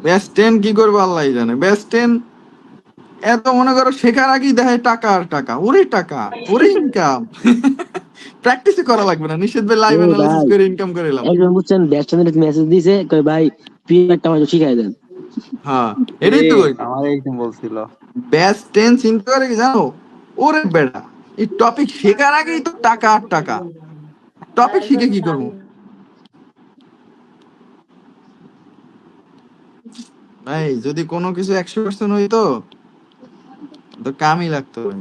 Best 10 কি করবো আল্লাহই জানে। বেস্ট 10 এত মনে করো শেখার আগেই দেখে টাকা আর টাকা, টাকা, ইনকাম। প্র্যাকটিসই করা লাগবে না, নিষেধ ভাই লাইভ অ্যানালাইসিস ভাই করে ইনকাম করে এলাম। একজন বুঝছেন ব্যাটসম্যানের মেসেজ দিছে কই ভাই পিএমটা আমাকে শিখাই দেন। হ্যাঁ, এটাই তো আমার একজন বলছিল বেস্ট 10 চিন্তা করে কি জানো? ওরে বেটা, এই টপিক শেখার আগেই তো টাকা আর টাকা, টপিক শিখে কি করবো ভাই? যদি কোনো কিছু 100% হইতো তো কামই লাগতো ভাই।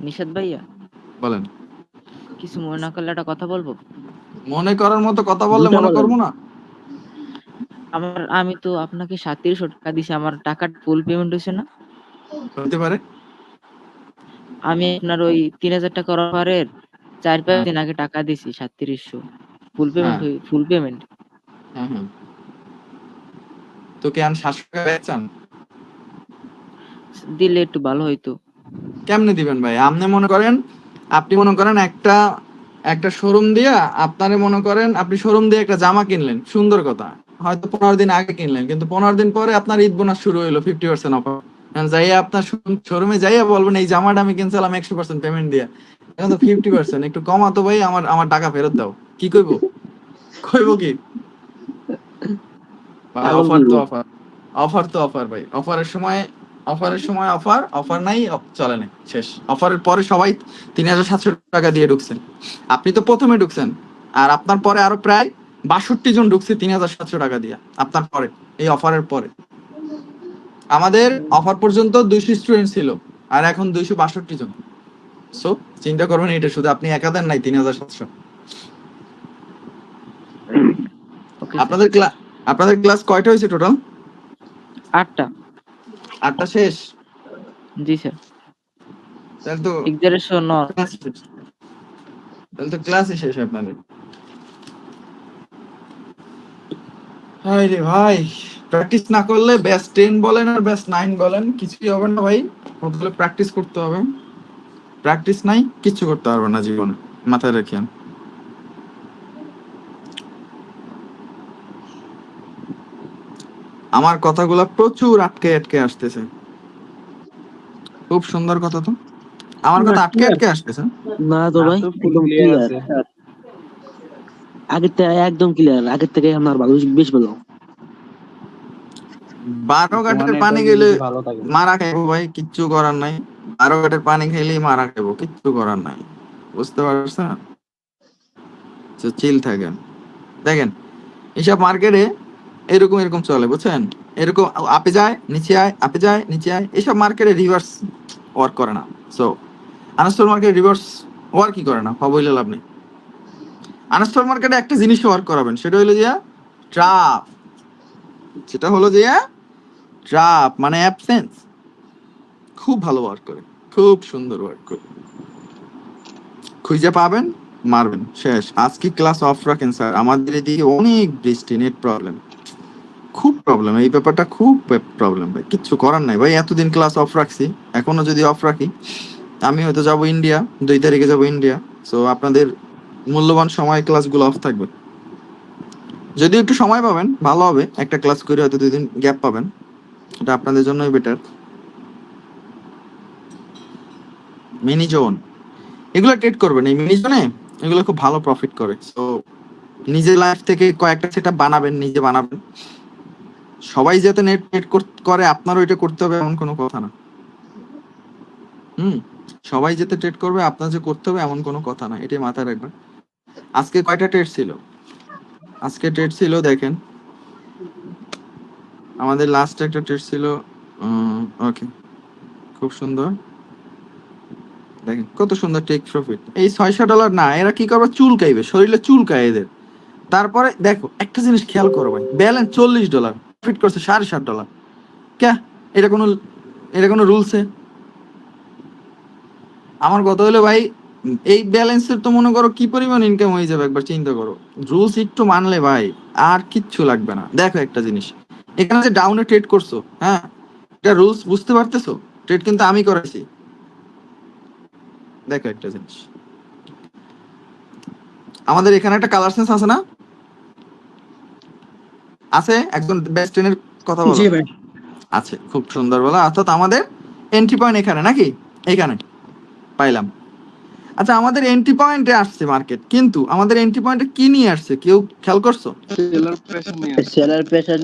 নিশাদ ভাইয়া, বলেন। কিছু মনে না করলে একটা কথা বলবো? মনে করার মতো কথা বললে দুটা মনে বলেন। করবো না? আমি তো আপনাকে 3700 টাকা দিছি, আমার টাকার ফুল পেমেন্ট হয়েছে না? হতে পারে। আমি আপনার ওই 3000 টাকার অফারের 4-5 হ্যাঁ দিন আগে টাকা দিছি 3700 ফুল পেমেন্ট। হ্যাঁ ফুল পেমেন্ট হ্যাঁ হ্যাঁ। তো কেন 700 টাকা ব্যাক চান? দিলে একটু ভালো হইতো। কেমনে দিবেন ভাই? আপনি মনে করেন, একটা একটা শোরুম দিয়া, আপনারে মনে করেন আপনি শোরুম দিয়ে একটা জামা কিনলেন, সুন্দর কথা, হয়তো 15 দিন আগে কিনলেন, কিন্তু 15 দিন পরে আপনার ঈদ বোনাস শুরু হইলো 50% অফার। যাইয়া আপনার শোরুমে যাইয়া বলবেন এই জামাটা আমি কিনছিলাম 100% পেমেন্ট দিয়া, এখন তো 50%, একটু কমাতো ভাই, আমার আমার টাকা ফেরত দাও। কি কইবো? কইবো কি ভাই? পাগল অফার কইবো। তো অফার, অফার তো অফার ভাই। অফারের সময় অফার নাই, চলে না, শেষ। অফারের পরে সবাই 3700 টাকা দিয়ে ঢুকছেন, আপনি তো প্রথমে ঢুকছেন, আর আপনার পরে আরো প্রায় 62 জন ঢুকছে 3700 টাকা দিয়ে আপনার পরে, এই অফারের পরে। আমাদের অফার পর্যন্ত 200 স্টুডেন্ট ছিল, আর এখন 262 জন। সো চিন্তা করবেন, এটা শুধু আপনি একাধার নাই 3700। Okay sir. আপনাদের ক্লাস কয়টা হয়েছে টোটাল? 8টা। 8টা শেষ? জি স্যার। তাহলে তো এক্সারেশন ক্লাস শেষ, তাহলে তো ক্লাসই শেষ আপনাদের। হাই রে ভাই, প্র্যাকটিস না করলে ব্যাস 10 বলেন আর ব্যাস 9 বলেন, কিছুই হবে না ভাই। প্রথমে প্র্যাকটিস করতে হবে, প্র্যাকটিস নাই কিচ্ছু করতে পারবে না জীবনে, মাথায় রাখেন। আমার কথাগুলো প্রচুর আটকে আটকে আসতেছে। খুব সুন্দর কথা তো, আমার কথা আটকে আটকে আসতেছে। না তো ভাই একদম ক্লিয়ার ক্লিয়ার, আছে। আগের থেকে একদম ক্লিয়ার, আগের থেকে আমার ভালো বেশ ভালো। 12 তোমার ঘাটের পানি নেটওয়ার্ক গেলে যদি ভালো থাকে। মারা খাইবো ভাই, কিচ্ছু করার নাই। 12 ঘাটের পানি খাইলেই মারা খাইবো, কিচ্ছু করার নাই। বুঝতে পারছেন? চিল থাকেন। দেখেন, এইসব মার্কেটে এরকম এরকম চলে, বুঝছেন? এরকম আপে যায় নিচে আয়, আপে যায় নিচে আয়, এইসব মার্কেটে রিভার্স ওয়ার্ক করে না। সো আনস্টল মার্কেট রিভার্স ওয়ার্কই করে না, হইলে লাভ নেই। আনস্টল মার্কেটে একটা জিনিস ওয়ার্ক করাবেন, সেটা হলো যে ট্রাপ। সেটা হলো যে ট্রাপ মানে অ্যাবসেন্স। খুব ভালো ওয়ার্ক করে, খুব সুন্দর ওয়ার্ক করে। খুঁজে পাবেন, মারবেন, শেষ। আজকে ক্লাস অফ রাখেন স্যার, আমাদের এদিকে অনেক বৃষ্টি, নেট প্রবলেম, খুব প্রবলেম। এই ব্যাপারটা খুব প্রবলেম ভাই, কিচ্ছু করার নাই ভাই। এতদিন ক্লাস অফ রাখছি, এখনো যদি অফ রাখি, আমি হয়তো যাবো ইন্ডিয়া, 2 তারিখে যাবো ইন্ডিয়া। সো আপনাদের মূল্যবান সময় ক্লাসগুলো অফ থাকবে। যদি একটু সময় পাবেন ভালো হবে, একটা ক্লাস করে হয়তো 2 দিন গ্যাপ পাবেন, এটা আপনাদের জন্যই বেটার। মিনি জোন এগুলো ট্রেড করবেন, এই মিনি জোনে এগুলো খুব ভালো প্রফিট করে। সো নিজের লাইফ থেকে কয়েকটা সেটআপ বানাবেন, নিজে বানাবেন। সবাই যাতে নেট নেট করে আপনারও এটা করতে হবে এমন কোনো কথা না। সবাই যেতে ট্রেড করবে আপনার যে করতে হবে এমন কোনো কথা না, এটাই মাথায় রাখবেন। আজকে কয়টা ট্রেড ছিল? আজকে ট্রেড ছিল দেখেন, আমাদের লাস্ট একটা ট্রেড ছিল। ওকে, খুব সুন্দর। দেখেন কত সুন্দর টেক প্রফিট। এই $600 না, এরা কি করবে? চুল কাইবে, শরীরে চুল কায় এদের। তারপরে দেখো একটা জিনিস খেয়াল করো ভাই, ব্যালেন্স $40, প্রফিট করছে $7.5। কে? এটা কোনো এটা কোনো রুলসে? আমার কথা হলো ভাই, এই ব্যালেন্সের তো মনে করো কি পরিমাণ ইনকাম হয়ে যাবে, একবার চিন্তা করো। রুলস একটু মানলে ভাই আর কিচ্ছু লাগবে না। দেখো একটা জিনিস, এখানে যে ডাউনে ট্রেড করছো, হ্যাঁ, এটা রুলস বুঝতে পারতেছো? ট্রেড কিন্তু আমি করেছি। দেখো একটা জিনিস, আমাদের এখানে একটা কালার সেন্স আছে না? আছে, একজন বেস্ট কথা বলো। জি ভাই। আছে, খুব সুন্দর বলা। অর্থাৎ আমাদের এন্ট্রি পয়েন্ট এখানে নাকি, এইখানে পাইলাম। আচ্ছা, আমাদের এন্ট্রি পয়েন্টে আসছে মার্কেট, কিন্তু আমাদের এন্ট্রি পয়েন্টে কি নিয়ে আসছে কেউ খেয়াল করছো? Seller pressure.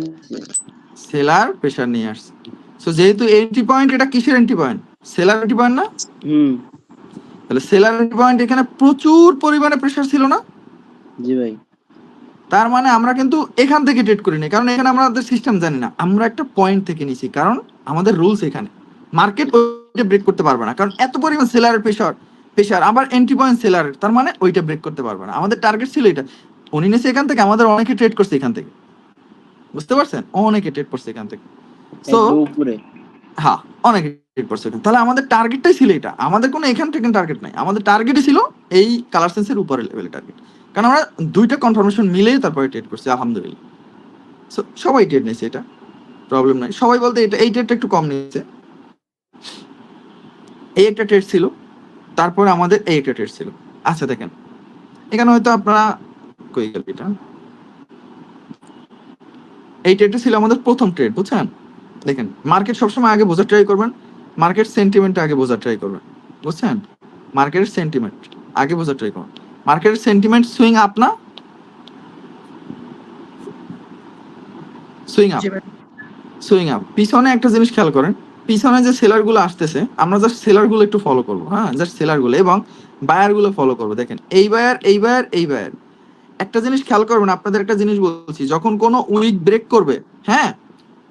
সেলার প্রেসার নিয়ে আসছে। সো যেহেতু এন্ট্রি পয়েন্ট, এটা কিসের entry point? Seller entry point না? হুম। তাহলে সেলার এন্ট্রি পয়েন্ট, এখানে প্রচুর পরিমাণে প্রেসার ছিল না? জি ভাই। তার মানে আমরা কিন্তু এখান থেকে ট্রেড করিনি, কারণ এখানে আমাদের সিস্টেম জানি না, আমরা একটা পয়েন্ট থেকে নিছি, কারণ আমাদের রুলস এখানে মার্কেট ওইটা ব্রেক করতে পারবে না, কারণ এত পরিমাণ সেলারের প্রেসার আবার এন্ট্রি পয়েন্ট সেলারের, তার মানে ওইটা ব্রেক করতে পারবে না। আমাদের টার্গেট ছিল এটা, উনি নিয়েছে এখান থেকে, আমাদের অনেকে ট্রেড করছে এখান থেকে, বুঝতে পারছেন? অনেকে ট্রেড করছে এখান থেকে। সো একদম উপরে। হ্যাঁ, অনেকে ট্রেড করছে। তাহলে আমাদের টার্গেটটাই ছিল এটা, আমাদের কোনো এখান থেকে টার্গেট নাই, আমাদের টার্গেটই ছিল এই কালার সেন্সের উপরের লেভেলের টার্গেট, কারণ আমরা দুইটা কনফার্মেশন মিলেই তারপরে ট্রেড করছি আলহামদুলিল্লাহ। সো সবাই ট্রেড নিয়েছে, এটা প্রবলেম নাই। সবাই বলতে এটা, এই ট্রেডটা একটু কম নিয়েছে। এই একটা ট্রেড ছিল, তারপরে আমাদের এই একটা ট্রেড ছিল। আচ্ছা দেখেন, এখানে হয়তো আপনারা কই গেল এটা, এই ট্রেডটা ছিল আমাদের প্রথম ট্রেড, বুঝছেন? দেখেন, মার্কেট সবসময় আগে বোঝার ট্রাই করবেন, মার্কেট সেন্টিমেন্ট আগে বোঝার ট্রাই করবেন, বুঝছেন? মার্কেটের সেন্টিমেন্ট আগে বোঝার ট্রাই করুন। মার্কেটের সেন্টিমেন্ট সুইং আপ না, সুইং আপ, সুইং আপ। পিছনে একটা জিনিস খেয়াল করেন, পিছনে যে সেলার গুলো আসতেছে, আমরা জাস্ট সেলার গুলো একটু ফলো করবো, হ্যাঁ, জাস্ট সেলার গুলো, এবং বায়ার গুলো ফলো করবো। দেখেন, এই বায়ার, এই বায়ার, এই বায়ার। একটা জিনিস খেয়াল করবেন, আপনাদের একটা জিনিস বলছি, যখন কোনো উইক ব্রেক করবে, হ্যাঁ,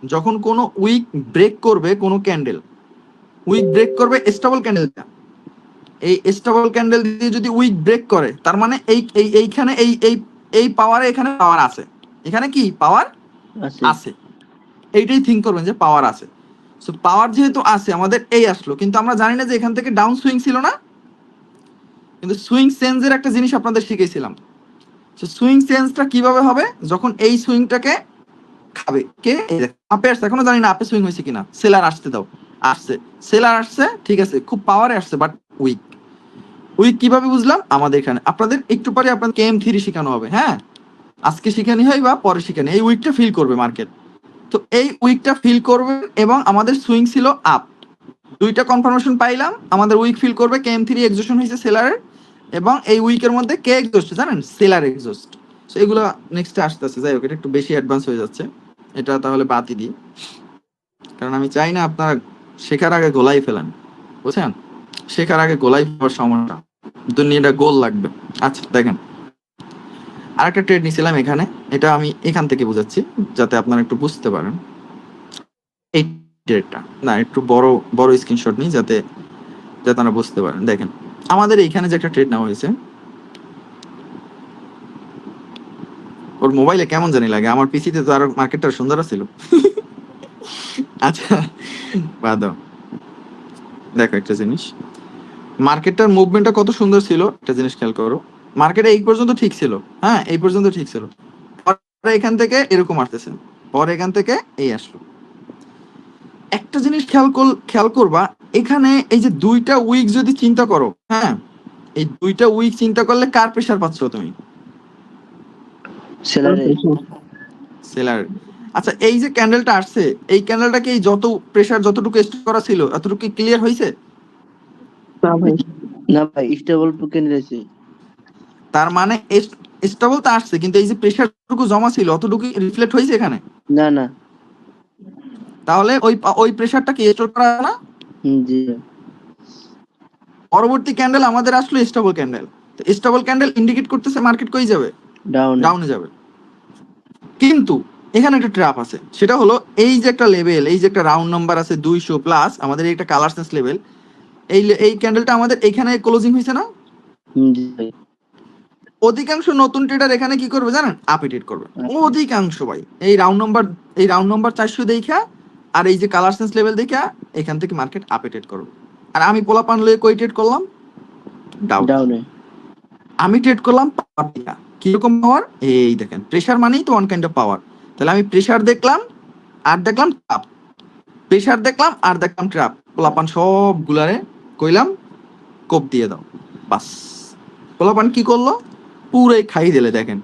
যখন কোনো উইক ব্রেক করবে, কোনো ক্যান্ডেল উইক ব্রেক করবে, স্টেবল ক্যান্ডেলটা, এই স্টেবল ক্যান্ডেল দিয়ে যদি উইক ব্রেক করে, তার মানে এইখানে এই পাওয়ারে, এখানে পাওয়ার আছে, এখানে কি পাওয়ার আছে, এইটাই থিঙ্ক করবেন যে পাওয়ার আছে। সো পাওয়ার যেহেতু আছে, আমাদের এই আসলো, কিন্তু আমরা জানি না যে এখান থেকে ডাউন সুইং ছিল না, কিন্তু সুইং চেঞ্জের একটা জিনিস আপনাদের শিখেছিলাম। সো সুইং চেঞ্জটা কিভাবে হবে? যখন এই সুইংটাকে খাবে কে, এই দেখো আপে আসছে, এখনো জানি না আপে সুইং হয়েছে কিনা, সেলার আসতে দাও, আসছে, সেলার আসছে, ঠিক আছে, খুব পাওয়ারে আসছে, বাট উইক। উইক কিভাবে বুঝলাম? আমাদের এখানে আপনাদের একটু পরে আপনাদের KM3 শেখানো হবে, হ্যাঁ, আজকে শিখানি হয় বা পরে শিখানি, এই উইকটা ফিল করবে মার্কেট। তো এই উইকটা ফিল করবে, এবং আমাদের সুইং ছিল আপ, দুইটা কনফার্মেশন পাইলাম, আমাদের উইক ফিল করবে, KM3 এক্সজস্ট হয়েছে সেলারের, এবং এই উইকের মধ্যে কে এক্সজস্ট জানেন? Seller exhaust. সো এগুলো নেক্সটে আসতেছে, যাই হোক, এটা একটু বেশি অ্যাডভান্স হয়ে যাচ্ছে, এটা তাহলে বাদই দিই, কারণ আমি চাই না আপনারা শেখার আগে গোলাই ফেলেন, বুঝছেন? শেখার আগে গোলাই ফেলার সমস্যা, দুনিয়াটা গোল লাগবে। আচ্ছা দেখেন, আরেকটা ট্রেড নিছিলাম এখানে, এটা আমি এখান থেকে বুঝাচ্ছি যাতে আপনারা একটু বুঝতে পারেন। এই ট্রেডটা না, একটু বড় বড় স্ক্রিনশট নিই যাতে যাতে আপনারা বুঝতে পারেন। দেখেন, আমাদের এইখানে যে একটা ট্রেড নেওয়া হয়েছে, ওর মোবাইলে কেমন জানি লাগে, আমার পিসিতে তো আরো মার্কেটটা সুন্দর ছিল। আচ্ছা বাদ দাও, দেখো একটা জিনিস, মার্কেটটার মুভমেন্টটা কত সুন্দর ছিল, একটা জিনিস খেয়াল করো। মার্কেটে এই পর্যন্ত ঠিক ছিল, হ্যাঁ, এই পর্যন্ত ঠিক ছিল, পরে এখান থেকে এরকম আসতেছে, পরে এখান থেকে এই আসলো। একটা জিনিস খেয়াল করবা, এখানে এই যে দুইটা উইক যদি চিন্তা করো, হ্যাঁ, এই দুইটা উইক চিন্তা করলে কার প্রেসার পাচ্ছ তুমি? সেলার। আচ্ছা, এই যে ক্যান্ডেলটা আসছে, এই ক্যান্ডেলটাকে এই যত প্রেসার যতটুকু স্টোর করা ছিল এতটুকু ক্লিয়ার হয়েছে? না ভাই, স্টেবল ক্যান্ডেল আছে। তার মানে স্টেবল তো আসছে, কিন্তু এই যে প্রেসারটুকু জমা ছিল অতটুকু রিফ্লেক্ট হয়েছে এখানে? না না। তাহলে ওই প্রেসারটাকে স্টোর করা না। জি। পরবর্তী ক্যান্ডেল আমাদের আসলো স্টেবল ক্যান্ডেল, তো স্টেবল ক্যান্ডেল ইন্ডিকেট করতেছে মার্কেট কই যাবে? ডাউনে যাবে। কিন্তু এখানে একটা ট্র্যাপ আছে, সেটা হলো এই যে একটা লেভেল, এই যে একটা রাউন্ড নাম্বার আছে 200 প্লাস, আমাদের একটা কালার সেন্স লেভেল, এই ক্যান্ডেলটা আমাদের এখানে ক্লোজিং হয়েছে না? অধিকাংশ নতুন ট্রেডার এখানে কি করবে জানেন? আপে ট্রেড করবে অধিকাংশ ভাই, এই রাউন্ড নাম্বার 400 দেখা, আর এই যে কালার সেন্স লেভেল দেখা, এখান থেকে মার্কেট আপে ট্রেড করবে। আর আমি পোলাপান লয়ে কই ট্রেড করলাম? ডাউনে। আমি ট্রেড করলাম পাওয়ার দিয়া। কিরকম পাওয়ার? এই দেখেন, প্রেসার মানেই তো ওয়ান কাইন্ড অফ পাওয়ার। তাহলে আমি প্রেসার দেখলাম আর দেখলাম ট্র্যাপ, প্রেসার দেখলাম আর দেখলাম ট্র্যাপ, পোলাপান সবগুলারে কইলাম কোপ দিয়ে দাও, বাস। পোলাপান কি করলো? পুরাই খাই দিলে, দেখেন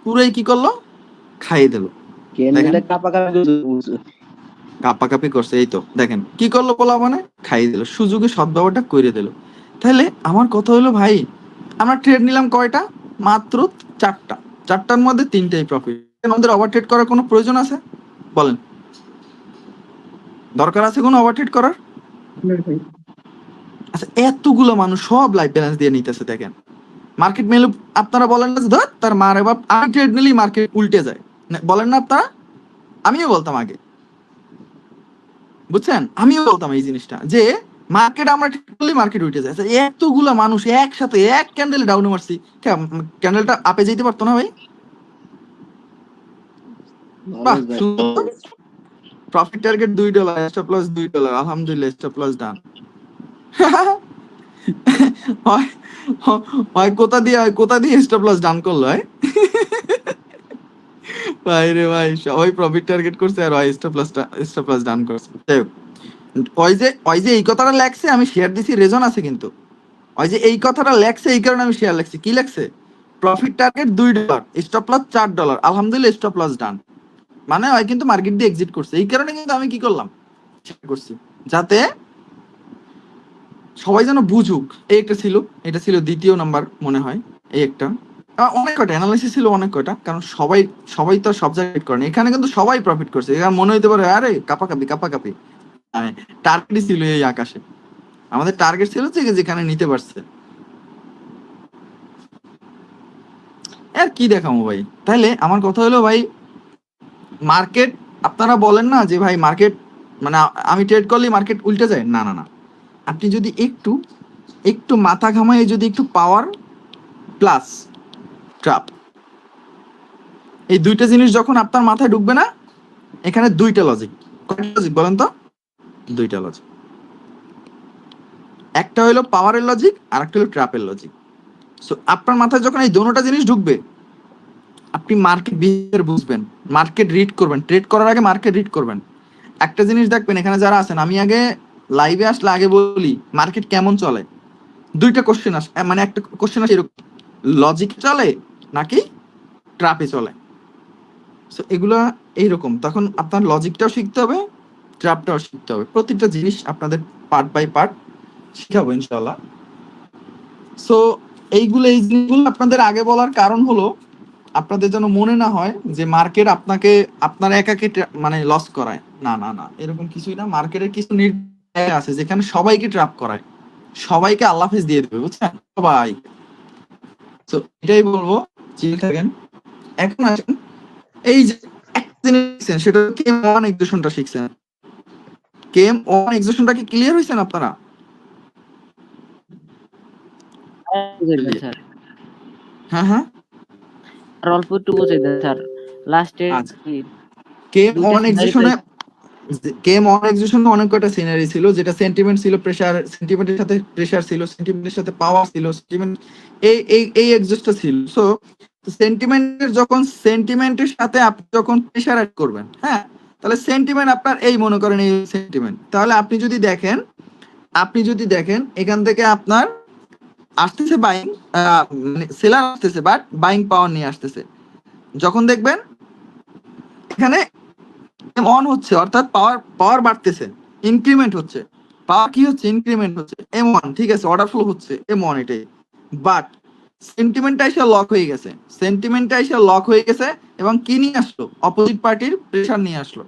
পুরাই কি করলো? খাই দিল। ক্যান্ডেলে কাপা কাপা কাপাকাপি করছে, এই তো দেখেন কি করলো পোলা, মানে খাইয়ে দিল, সুযোগে সদ্ব্যবহারটা করে দিল। তাহলে আমার কথা হলো ভাই, আমরা ট্রেড নিলাম কয়টা? মাত্র চারটা। চারটার মধ্যে তিনটাই প্রফিট। আমাদের ওভার ট্রেড করার কোনো প্রয়োজন আছে বলেন? দরকার আছে কোনো ওভার ট্রেড করার? আচ্ছা, এতগুলো মানুষ সব লাইফ ব্যালেন্স দিয়ে নিতেছে, দেখেন মার্কেট মেলে আপনারা বলেন না যে ধর তার মারে বাপ, আমি ট্রেড নিলেই মার্কেট উল্টে যায়, বলেন না আপনারা? আমিও বলতাম আগে, বুঝছেন, আমিও বলতাম এই জিনিসটা যে মার্কেট আমরা ঠিক করলে মার্কেট উঠে যায়। আচ্ছা, এতগুলা মানুষ একসাথে এক ক্যান্ডেলে ডাউনে মারছি, ক্যান্ডেলটা আপে যেতে পারতো না ভাই? বাহ, প্রফিট টার্গেট $2, স্টপ লস $2, আলহামদুলিল্লাহ, স্টপ লস ডান। হয় কোথা দিয়ে স্টপ লস ডান করলো হয়? ভাই রে ভাই, সবাই প্রফিট টার্গেট করছে আর হয় স্টপ লস ডান করছে। ওই যে এই কথাটা লেখছে, আমি শেয়ার দিছি, রেজন আছে কিন্তু। ওই যে এই কথাটা লেখছে, এই কারণে আমি শেয়ার লেখছি। কি লেখছে? প্রফিট টার্গেট $2, স্টপ লস $4, আলহামদুলিল্লাহ, স্টপ লস ডান। মানে ওই কিন্তু মার্কেট দিয়ে এক্সিট করছে, এই কারণে কিন্তু আমি কি করলাম, শেয়ার করছি, যাতে সবাই যেন বুঝুক। এই একটা ছিল, এটা ছিল দ্বিতীয় নাম্বার মনে হয়, এই একটা। অনেক কয়টা অ্যানালাইসিস ছিল, অনেক কয়টা, কারণ সবাই তো সব জায়গায় করে না। এখানে কিন্তু সবাই প্রফিট করছে। এখানে মনে হইতে পারে আরে কাপাকাপি, টার্গেটই ছিল এই আকাশে। আমাদের টার্গেট ছিল যে যেখানে নিতে পারছে। আর কি দেখাবো ভাই? তাহলে আমার কথা হলো ভাই, মার্কেট, আপনারা বলেন না যে ভাই মার্কেট মানে আমি ট্রেড করলেই মার্কেট উল্টে যায়, না না না। আপনি যদি একটু মাথা ঘামায়, যদি একটু পাওয়ার প্লাস ট্রাপ, এই দুইটা জিনিস যখন আপনার মাথায় ঢুকবে না, এখানে দুইটা লজিক। কয়টা লজিক বলেন তো? দুইটা লজিক। একটা হলো পাওয়ারের লজিক, আর একটা হলো ট্র্যাপের লজিক। সো আপনার মাথায় যখন এই দুটোটা জিনিস ঢুকবে, আপনি মার্কেট বিহেভিয়ার বুঝবেন, মার্কেট রিড করবেন, ট্রেড করার আগে মার্কেট রিড করবেন। একটা জিনিস দেখবেন, এখানে যারা আছেন, আমি আগে লাইভে আসলে আগে বলি মার্কেট কেমন চলে। দুইটা কোশ্চেন আসে, মানে একটা কোশ্চেন আসে এরকম, লজিক চলে নাকি ট্র্যাপে চলে। সো এগুলা এইরকম, তখন আপনার লজিকটাও শিখতে হবে, ট্র্যাপটাও শিখতে হবে। প্রতিটা জিনিস আপনাদের পার্ট বাই পার্ট শিখাবো ইনশাল্লাহ। সো এই জিনিসগুলো আপনাদের আগে বলার কারণ হলো, আপনাদের যেন মনে না হয় যে মার্কেট আপনার একাকে মানে লস করায়। না না না, এরকম কিছুই না। মার্কেটের কিছু নির্দেশ আছে যেখানে সবাইকে ট্র্যাপ করায়, সবাইকে আল্লাহ হাফেজ দিয়ে দেবে, বুঝছেন সবাই। তো এটাই বলবো, চিল থাকেন। এখন আসেন, এই যে একটা জিনিস শিখছেন, সেটা কেম ওয়ান এক্সেশনটা শিখছেন। কেম ওয়ান এক্সেশনটা কি ক্লিয়ার হয়েছেন আপনারা? স্যার হ্যাঁ হ্যাঁ, আর অল্প একটু বুঝাই দেন স্যার। লাস্টে কেম ওয়ান এক্সেশনে অনেক কয়টা সিনারি ছিল, যেটা সেন্টিমেন্ট ছিল, প্রেসার, সেন্টিমেন্টের সাথে প্রেসার ছিল, সেন্টিমেন্টের সাথে পাওয়ার ছিল, সেন্টিমেন্ট এই এক্সেসটা ছিল। সো সেন্টিমেন্টের সাথে আপনি যখন প্রেসার অ্যাড করবেন, হ্যাঁ, তাহলে সেন্টিমেন্ট আপনার এই মনে করেন এই সেন্টিমেন্ট, তাহলে আপনি যদি দেখেন এখান থেকে আপনার আসতেছে বাইং, মানে সেলার আসতেছে, বাট বাইং পাওয়ার নিয়ে আসতেছে। যখন দেখবেন এখানে অন হচ্ছে, অর্থাৎ পাওয়ার বাড়তেছে, ইনক্রিমেন্ট হচ্ছে, পাওয়ার কি হচ্ছে, ইনক্রিমেন্ট হচ্ছে, M1, ঠিক আছে, অর্ডার ফ্লো হচ্ছে M1, এটাই। বাট সেন্টিমেন্টটা এসে লক হয়ে গেছে, এবং কি নিয়ে আসলো, অপোজিট পার্টির প্রেসার নিয়ে আসলো।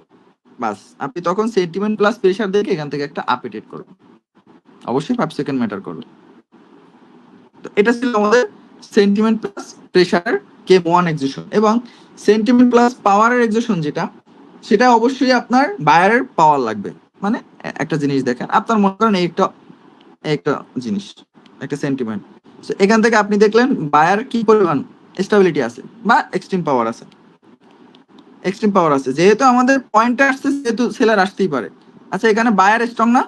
বাস, আপনি তখন সেন্টিমেন্ট প্লাস প্রেসার দেখে এখান থেকে একটা আপডেট করবেন, অবশ্যই 5 সেকেন্ড ম্যাটার করবে। তো এটা ছিল আমাদের সেন্টিমেন্ট প্লাস প্রেসার কেম ওয়ান এক্সেশন। এবং সেন্টিমেন্ট প্লাস পাওয়ারের এক্সেশন যেটা, সেটা অবশ্যই আপনার বায়ারের পাওয়ার লাগবে। মানে একটা জিনিস দেখেন, আপনার মনে করেন একটা জিনিস, একটা সেন্টিমেন্ট, এখান থেকে আপনি দেখলেন বায়ার কি পরিমাণ স্টেবিলিটি আছে বা এক্সট্রিম পাওয়ার আছে, যেহেতু আমাদের পয়েন্টে আসছে, সেহেতু সেলার আসতেই পারে। আচ্ছা, এখানে বায়ার স্ট্রং না?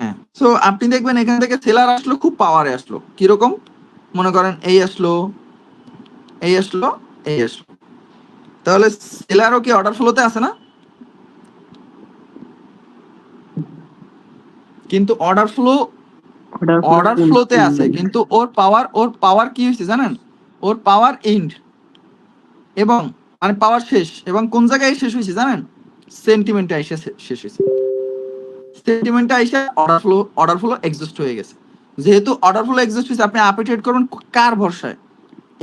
হ্যাঁ। সো আপনি দেখবেন এখান থেকে সেলার আসলো, খুব পাওয়ারে আসলো, কিরকম মনে করেন এই আসলো, তাহলে সেলারও কি অর্ডার ফ্লোতে আছে না? কিন্তু অর্ডার ফ্লোতে আছে, কিন্তু ওর পাওয়ার কি হয়েছে জানেন? ওর পাওয়ার এন্ড এবং মানে পাওয়ার শেষ, এবং কোন জায়গায় শেষ হয়েছে জানেন? সেন্টিমেন্টে এসে শেষ হয়েছে। সেন্টিমেন্টে এসে অর্ডার ফ্লো এক্সিস্ট হয়ে গেছে। যেহেতু অর্ডার ফ্লো এক্সিস্ট হয়েছে, আপনি আপে ট্রেড করবেন কার ভরসায়?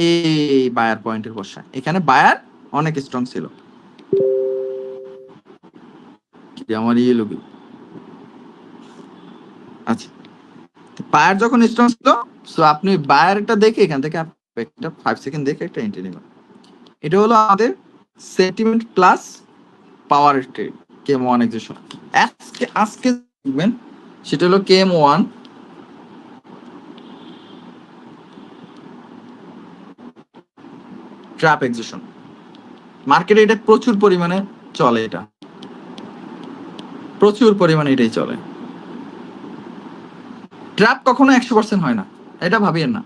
এই বায়ার পয়েন্টের ভরসায়। এখানে বায়ার অনেক স্ট্রং ছিল। আমার ইয়ে লোকে আচ্ছা, বায়ার যখন স্ট্রং ছিল, সো আপনি বায়ারটা দেখে এখান থেকে একটা 5 সেকেন্ড দেখে একটা এন্ট্রি নেবেন। এটা হলো আমাদের সেন্টিমেন্ট প্লাস পাওয়ার ট্রেড, KM1 এক্সিশন। আজকে দেখবেন সেটা হলো KM1 ট্র্যাপ এক্সিশন। মার্কেটে এটা প্রচুর পরিমাণে চলে, এটা প্রচুর পরিমাণে এটাই চলে। ট্র্যাপ কখনো 100% হয় না, এটা ভাবিয়েন না।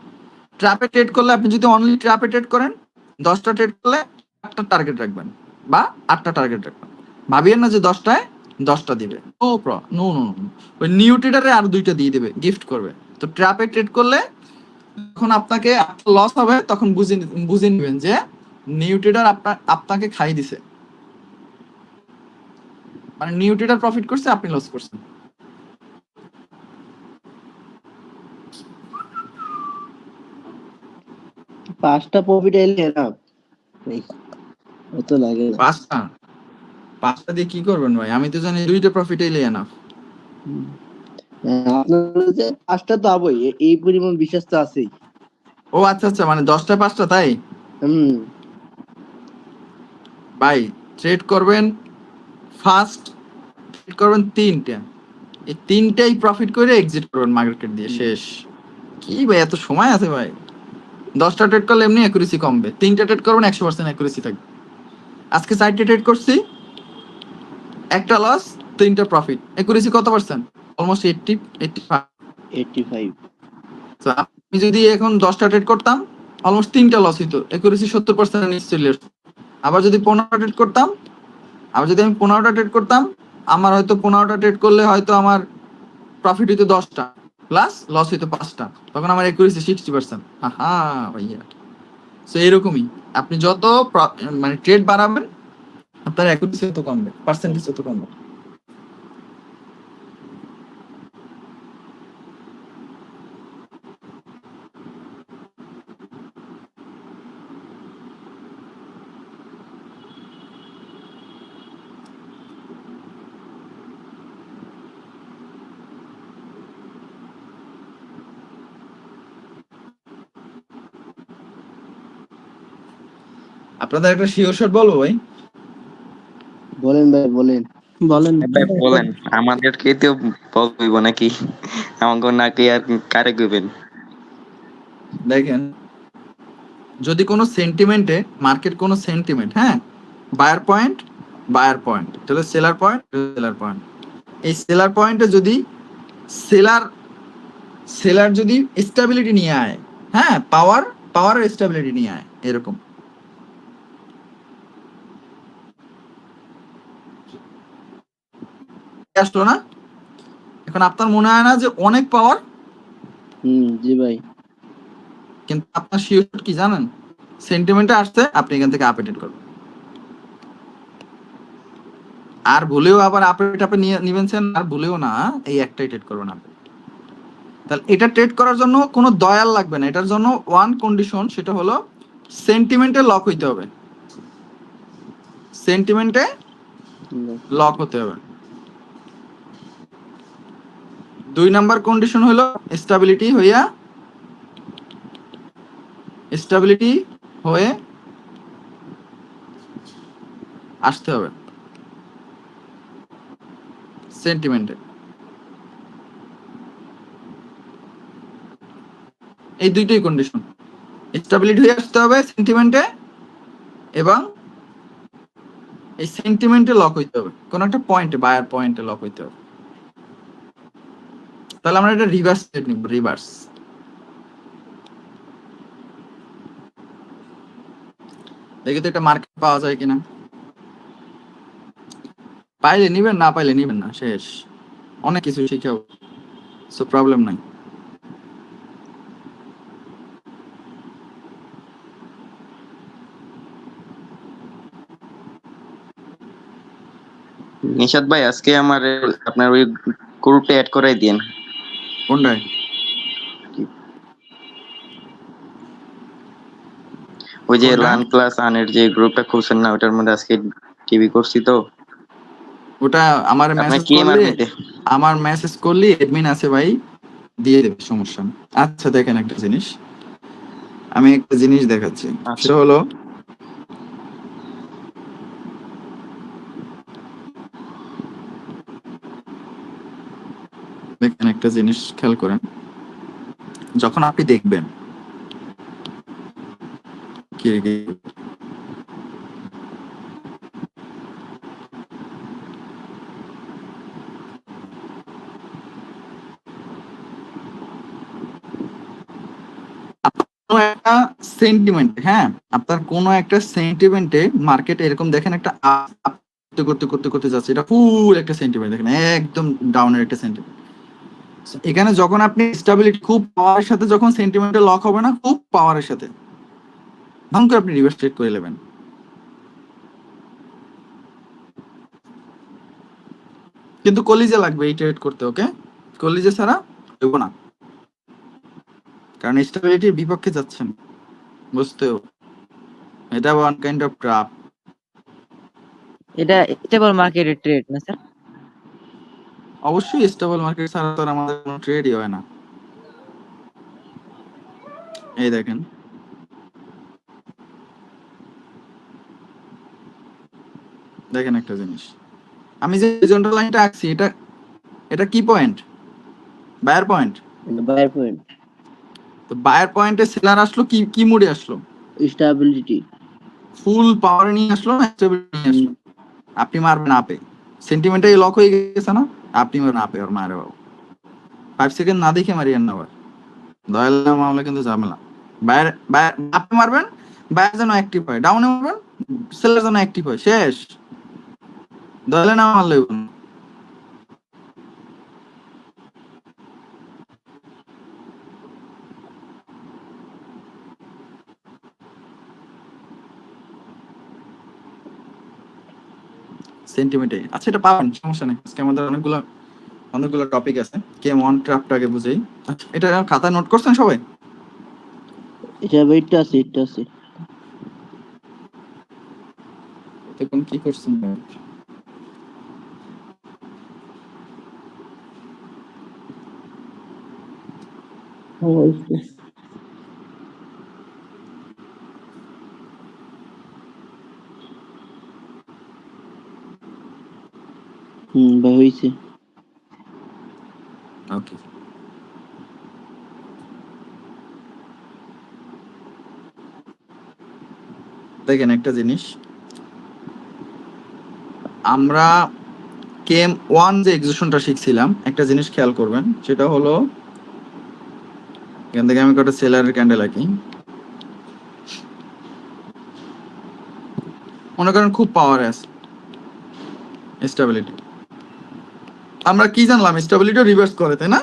ট্র্যাপে ট্রেড করলে, আপনি যদি অনলি ট্র্যাপে ট্রেড করেন, 10টা ট্রেড করলে 8টা টার্গেট রাখবেন বা 8টা টার্গেট রাখবেন। ভাবিয়েন না যে 10টায় 10টা দিবে। নো, ওই নিউ ট্রেডারে আর 2টা দিয়ে দেবে, গিফট করবে। তো ট্র্যাপে ট্রেড করলে যখন আপনাকে লস হবে, তখন বুঝে নেবেন যে নিউ ট্রেডার আপনাকে খাই দিছে, মানে নিউ ট্রেডার প্রফিট করছে, আপনি লস করছেন। পাঁচটা প্রফিট এলে না অত লাগে না। পাঁচটা দিয়ে কি করবেন ভাই? আমি তো জানি 2টা প্রফিট এলে এনাফ। আপনার যে পাঁচটা তো আবই, এই পরিমাণ বিশ্বাস তো আছেই। ও আচ্ছা, মানে 10টা 5টা, তাই হুম। ভাই ট্রেড করবেন ফার্স্ট, ট্রেড করবেন 3টা, এই 3টাই প্রফিট করে এক্সিট করবেন মার্কেট দিয়ে, শেষ। কি ভাই এত সময় আছে ভাই? 10টা ট্রেড করলে এমনি অ্যাকুরেসি কমবে, 3টা ট্রেড করবেন 100% অ্যাকুরেসি থাকবে। আজকে 4টে ট্রেড করছি, একটা লস, 3টা প্রফিট, অ্যাকুরেসি কত পার্সেন্ট? অলমোস্ট 85। তো আমি যদি এখন 10টা ট্রেড করতাম, অলমোস্ট 3টা লস হইতো, অ্যাকুরেসি 70% নিচে চলে আসতো। আবার যদি 15টা ট্রেড করতাম, আমার হয়তো 15টা ট্রেড করলে হয়তো আমার প্রফিট হইতো 10টা, প্লাস লস হইতো 5টা, তখন আমার অ্যাকুরেসি 60%। হা ভাইয়া। সো এরকমই, আপনি যত মানে ট্রেড বাড়াবেন, আপনার অ্যাকুরেসি তত কমবে, পার্সেন্টেজ তত কমবে। আপনাদের একটা শিওর শট বলবো ভাই? বলেন ভাই, বলেন। বলেন ভাই বলেন, আমাদেরকে তো বলবো নাকি? আমাকে নাকি আর কারে কইবেন? দেখেন, যদি কোনো সেন্টিমেন্টে, মার্কেট কোনো সেন্টিমেন্ট, হ্যাঁ, বায়ার পয়েন্ট, তাহলে সেলার পয়েন্ট, এই সেলার পয়েন্টে যদি সেলার যদি স্টেবিলিটি নিয়ে আয়, হ্যাঁ, পাওয়ার স্টেবিলিটি নিয়ে আয়, এরকম আসলো না? এখন আপনার মনে হয় না যে অনেক পাওয়ার? জি ভাই। কিন্তু আপনার শিওর কি জানেন? সেন্টিমেন্টে আসছে, আপনি এখান থেকে আপডেট করবেন। আর ভুলেও আবার আপে নিয়ে নিবেন, আর ভুলেও না এই একটাই ট্রেড করবেন আপনি। তাহলে এটা ট্রেড করার জন্য কোনো দয়াল লাগবে না, এটার জন্য ওয়ান কন্ডিশন, সেটা হলো সেন্টিমেন্টে লক হইতে হবে, সেন্টিমেন্টে লক হতে হবে। 2 নাম্বার কন্ডিশন হলো স্টেবিলিটি হয়ে আসতে হবে সেন্টিমেন্টে। এই দুইটাই কন্ডিশন, স্টেবিলিটি হয়ে আসতে হবে সেন্টিমেন্টে, এবং এই সেন্টিমেন্টে লক হইতে হবে, কোন একটা পয়েন্টে, বায়ার পয়েন্টে লক হইতে হবে। তাহলে আমরা এটা রিভার্স ট্রেড নিব, রিভার্স। দেখি তো এটা মার্কেট পাওয়া যায় কিনা, পাইলে নিবেন, না পাইলে নিবেন না, শেষ। অনেক কিছু শিখাবো, সো প্রবলেম নাই। নিশাদ ভাই আজকে আমার আপনার ওই গ্রুপে অ্যাড করাই দিন। কোনটায়? ওই যে কোনটা? লার্ন প্লাস আনের যে গ্রুপটা খুলছেন না, ওটার মধ্যে আজকে টিভি করছি তো। ওটা আমার আপনার মেসেজ কি করলে, মারবিতে আমার মেসেজ করলে এডমিন আছে ভাই, দিয়ে দেবে, সমস্যা নেই। আচ্ছা দেখেন একটা জিনিস, আমি একটা জিনিস দেখাচ্ছি, আচ্ছা সেটা হলো দেখেন একটা জিনিস খেয়াল করেন, যখন আপনি দেখবেন কি কোনো একটা সেন্টিমেন্ট, হ্যাঁ আপনার কোনো একটা সেন্টিমেন্টে মার্কেটে এরকম দেখেন একটা up করতে করতে করতে করতে যাচ্ছে, এটা ফুল একটা সেন্টিমেন্ট দেখেন, একদম ডাউনের একটা সেন্টিমেন্ট। এখানে যখন আপনি স্টেবিলিটি খুব পাওয়ারের সাথে, যখন সেন্টিমেন্টে লক হবে না খুব পাওয়ারের সাথে, তখন করে আপনি রিভার্স ট্রেড করে নেবেন। কিন্তু কলিজে লাগবে এই ট্রেড করতে, ওকে? কলিজে ছাড়া দেবো না, কারণ স্টেবিলিটির বিপক্ষে যাচ্ছেন, বুঝতেও, এটা ওয়ান কাইন্ড অফ ট্রাপ। এটা স্টেবল মার্কেটের ট্রেড না স্যার? অবশ্যই স্টেবল মার্কেট ছাড়া তো আর আমাদের কোনো ট্রেডই হয় না। এই দেখেন, দেখেন একটা জিনিস, আমি যে হরিজন্টাল লাইনটা আঁকছি, এটা এটা কি point? Buyer point. Buyer point, তো বায়ার পয়েন্টে সেলার আসলো, কি কি মুডে আসলো? স্টেবিলিটি। ফুল পাওয়ারে নিয়ে আসলো না স্টেবিলিটি নিয়ে আসলো? আপনি মারবেন আপে, সেন্টিমেন্টে লক হয়ে গেছে না, আপনি মারবেন আপে, আর মারে বাবু 5 সেকেন্ড না দেখে মারিয়েন না আবার, দয়াল না মামলা কিন্তু ঝামেলা। বায়ার বায়ার আপে মারবেন, বায়ার যেন অ্যাক্টিভ হয়, ডাউনে মারবেন, সেলার যেন অ্যাক্টিভ হয়, শেষ। দয়ালে না মারলে সেন্টিমেন্টে। আচ্ছা এটা পাবেন, সমস্যা নেই, আজকে আমাদের অনেকগুলো অনেকগুলো টপিক আছে, কেম অন ট্র্যাপটাকে বুঝেই। আচ্ছা এটা খাতায় নোট করছেন সবাই? এটা ওইটা আছে, এটা আছে। এখন কি করছেন? ভাই হইছে। ওকে, দেখেন একটা জিনিস, আমরা কেম ওয়ান যে এক্সিকিউশনটা শিখছিলাম, একটা জিনিস খেয়াল করবেন, সেটা হলো এখান থেকে আমি কটা সেলারের ক্যান্ডেল আঁকি, মনে করেন খুব পাওয়ারে আছে স্টেবিলিটি, আমরা কি জানলাম স্টেবিলিটি রিভার্স করে, তাই না?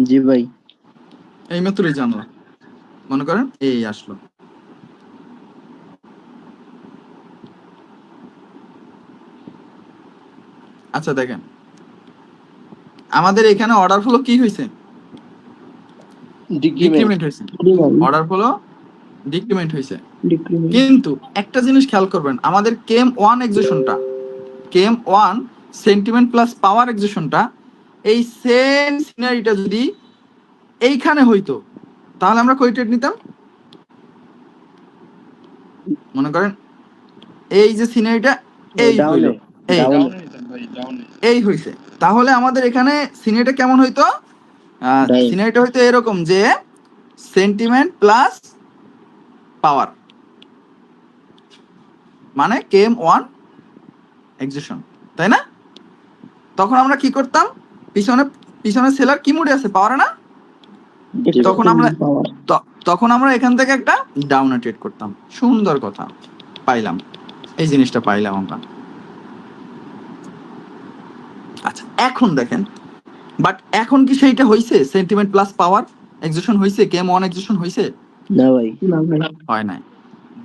জি ভাই। এই মাত্রই জানলাম, মনে করেন এই আসলো, আচ্ছা দেখেন আমাদের এখানে অর্ডার ফ্লো কি হয়েছে? ডিক্রিমেন্ট হয়েছে, অর্ডার ফ্লো ডিক্রিমেন্ট হয়েছে। কিন্তু একটা জিনিস খেয়াল করবেন, আমাদের কেম ওয়ান এক্সিকিউশনটা, কেম ওয়ান সেন্টিমেন্ট প্লাস পাওয়ার এক্সিকিউশনটা, এই সেম সিনারিটা যদি এইখানে হইতো, তাহলে আমরা কই ট্রেড নিতাম? মনে করেন এই যে সিনারিটা এই হইল, এই এই হইছে, তাহলে আমাদের এখানে সিনারিটা কেমন হইতো? সিনারিটা হইতো এরকম যে সেন্টিমেন্ট প্লাস পাওয়ার, মানে কেম ওয়ান এক্সিকিউশন, তাই না? তখন আমরা কি করতাম, পিছনে পিছনে সেলার কি মুডে আছে, পাওয়ারে না? তখন আমরা এখান থেকে একটা ডাউনে ট্রেড করতাম, সুন্দর কথা, পাইলাম, এই জিনিসটা পাইলাম আমরা। আচ্ছা এখন দেখেন, বাট এখন কি সেইটা হইছে? সেন্টিমেন্ট প্লাস পাওয়ার এক্সিকিউশন হইছে? কেম ওয়ান এক্সিকিউশন হইছে? না ভাই। হয় নাই,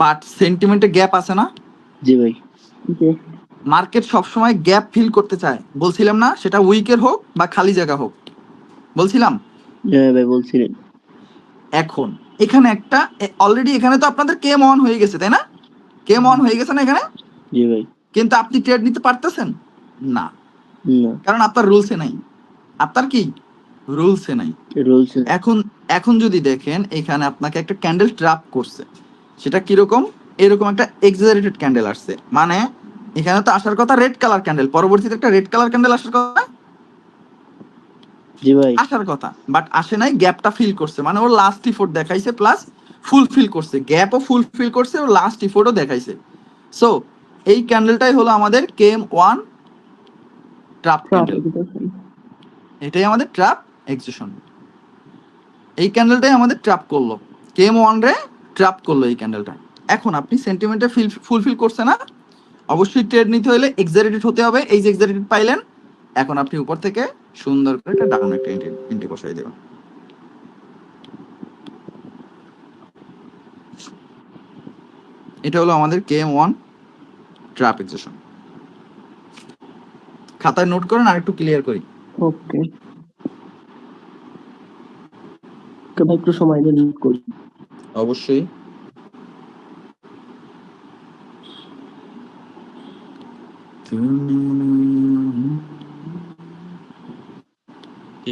বাট সেন্টিমেন্টে গ্যাপ আছে না? জি ভাই। মার্কেট সবসময় গ্যাপ ফিল করতে চায়, বলছিলাম না? সেটা উইকের হোক বা খালি জায়গা হোক, বলছিলাম। হ্যাঁ ভাই বলছিলেন। এখন এখানে একটা অলরেডি এখানে তো আপনাদের কেম অন হয়ে গেছে, তাই না? কেম অন হয়ে গেছে না এখানে? জি ভাই। কিন্তু আপনি ট্রেড নিতে পারতেছেন না, না কারণ আপনার রুলসে নাই। আপনার কি রুলসে নাই। রুলস। এখন এখন যদি দেখেন এখানে আপনাকে একটা ক্যান্ডেল ট্র্যাপ করছে, সেটা কিরকম? এরকম একটা এক্সাজারেটেড ক্যান্ডেল আসছে, মানে এখানে তো আসার কথা রেড কালার ক্যান্ডেল, পরবর্তীতে একটা রেড কালার ক্যান্ডেল আসার কথা, জি ভাই। আসার কথা, বাট আসে নাই। গ্যাপটা ফিল করছে, মানে ওর লাস্ট ইফোর্ট দেখাইছে, প্লাস ফুলফিল করছে, গ্যাপও ফুলফিল করছে, ওর লাস্ট ইফোর্টও দেখাইছে। সো এই ক্যান্ডেলটাই হলো আমাদের কেম ওয়ান ট্র্যাপ ক্যান্ডেল, এটাই আমাদের ট্র্যাপ এক্সিশন। এই ক্যান্ডেলটাই আমাদের ট্র্যাপ করলো, কেম ওয়ান রে ট্র্যাপ করলো এই ক্যান্ডেলটা। এখন আপনি সেন্টিমেন্টে ফুলফিল করছে না, অবশ্যই ট্রেড নিতে হলে এক্সারেটেড হতে হবে। এই যে এক্সারেটেড পাইলেন, এখন আপনি উপর থেকে সুন্দর করে একটা ডাউন একটা এন্ট্রি বসাই দেবেন। এটা হলো আমাদের কেএম ওয়ান ট্র্যাপ এক্সিশন। খাতায় নোট করেন আর একটু ক্লিয়ার করি। ওকে ভাই, একটু সময় দেন নোট করি। অবশ্যই।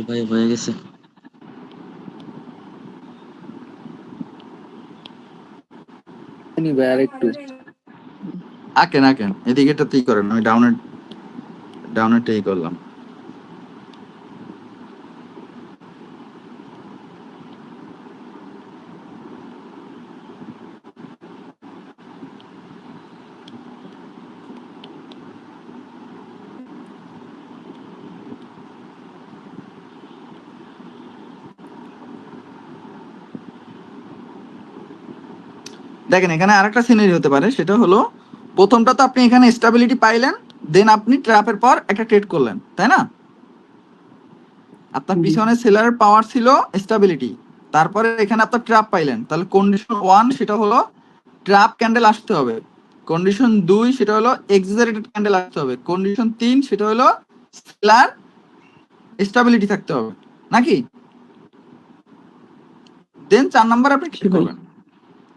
ভাই হয়ে গেছে। আর একটু আঁকেন আঁকেন, এদিকেটাতেই করেন, আমি ডাউনেরটাই করলাম। দেখেন এখানে আরেকটা সিনারি হতে পারে, সেটা হলো প্রথমটা তো আপনি এখানে স্টেবিলিটি পাইলেন, দেন আপনি ট্র্যাপের পর একটা ট্রেড করলেন, তাই না? আপনার পিছনে সেলারের পাওয়ার ছিল, স্টেবিলিটি, তারপরে এখানে আপনার ট্র্যাপ পাইলেন, তাহলে কন্ডিশন 1 সেটা হলো ট্র্যাপ ক্যান্ডেল আসতে হবে, কন্ডিশন 2 সেটা হলো এক্সাজারেটেড ক্যান্ডেল আসতে হবে, কন্ডিশন 3 সেটা হলো সেলার স্টেবিলিটি থাকতে হবে, নাকি? দেন 4 নাম্বার আপনি ট্রেড করবেন,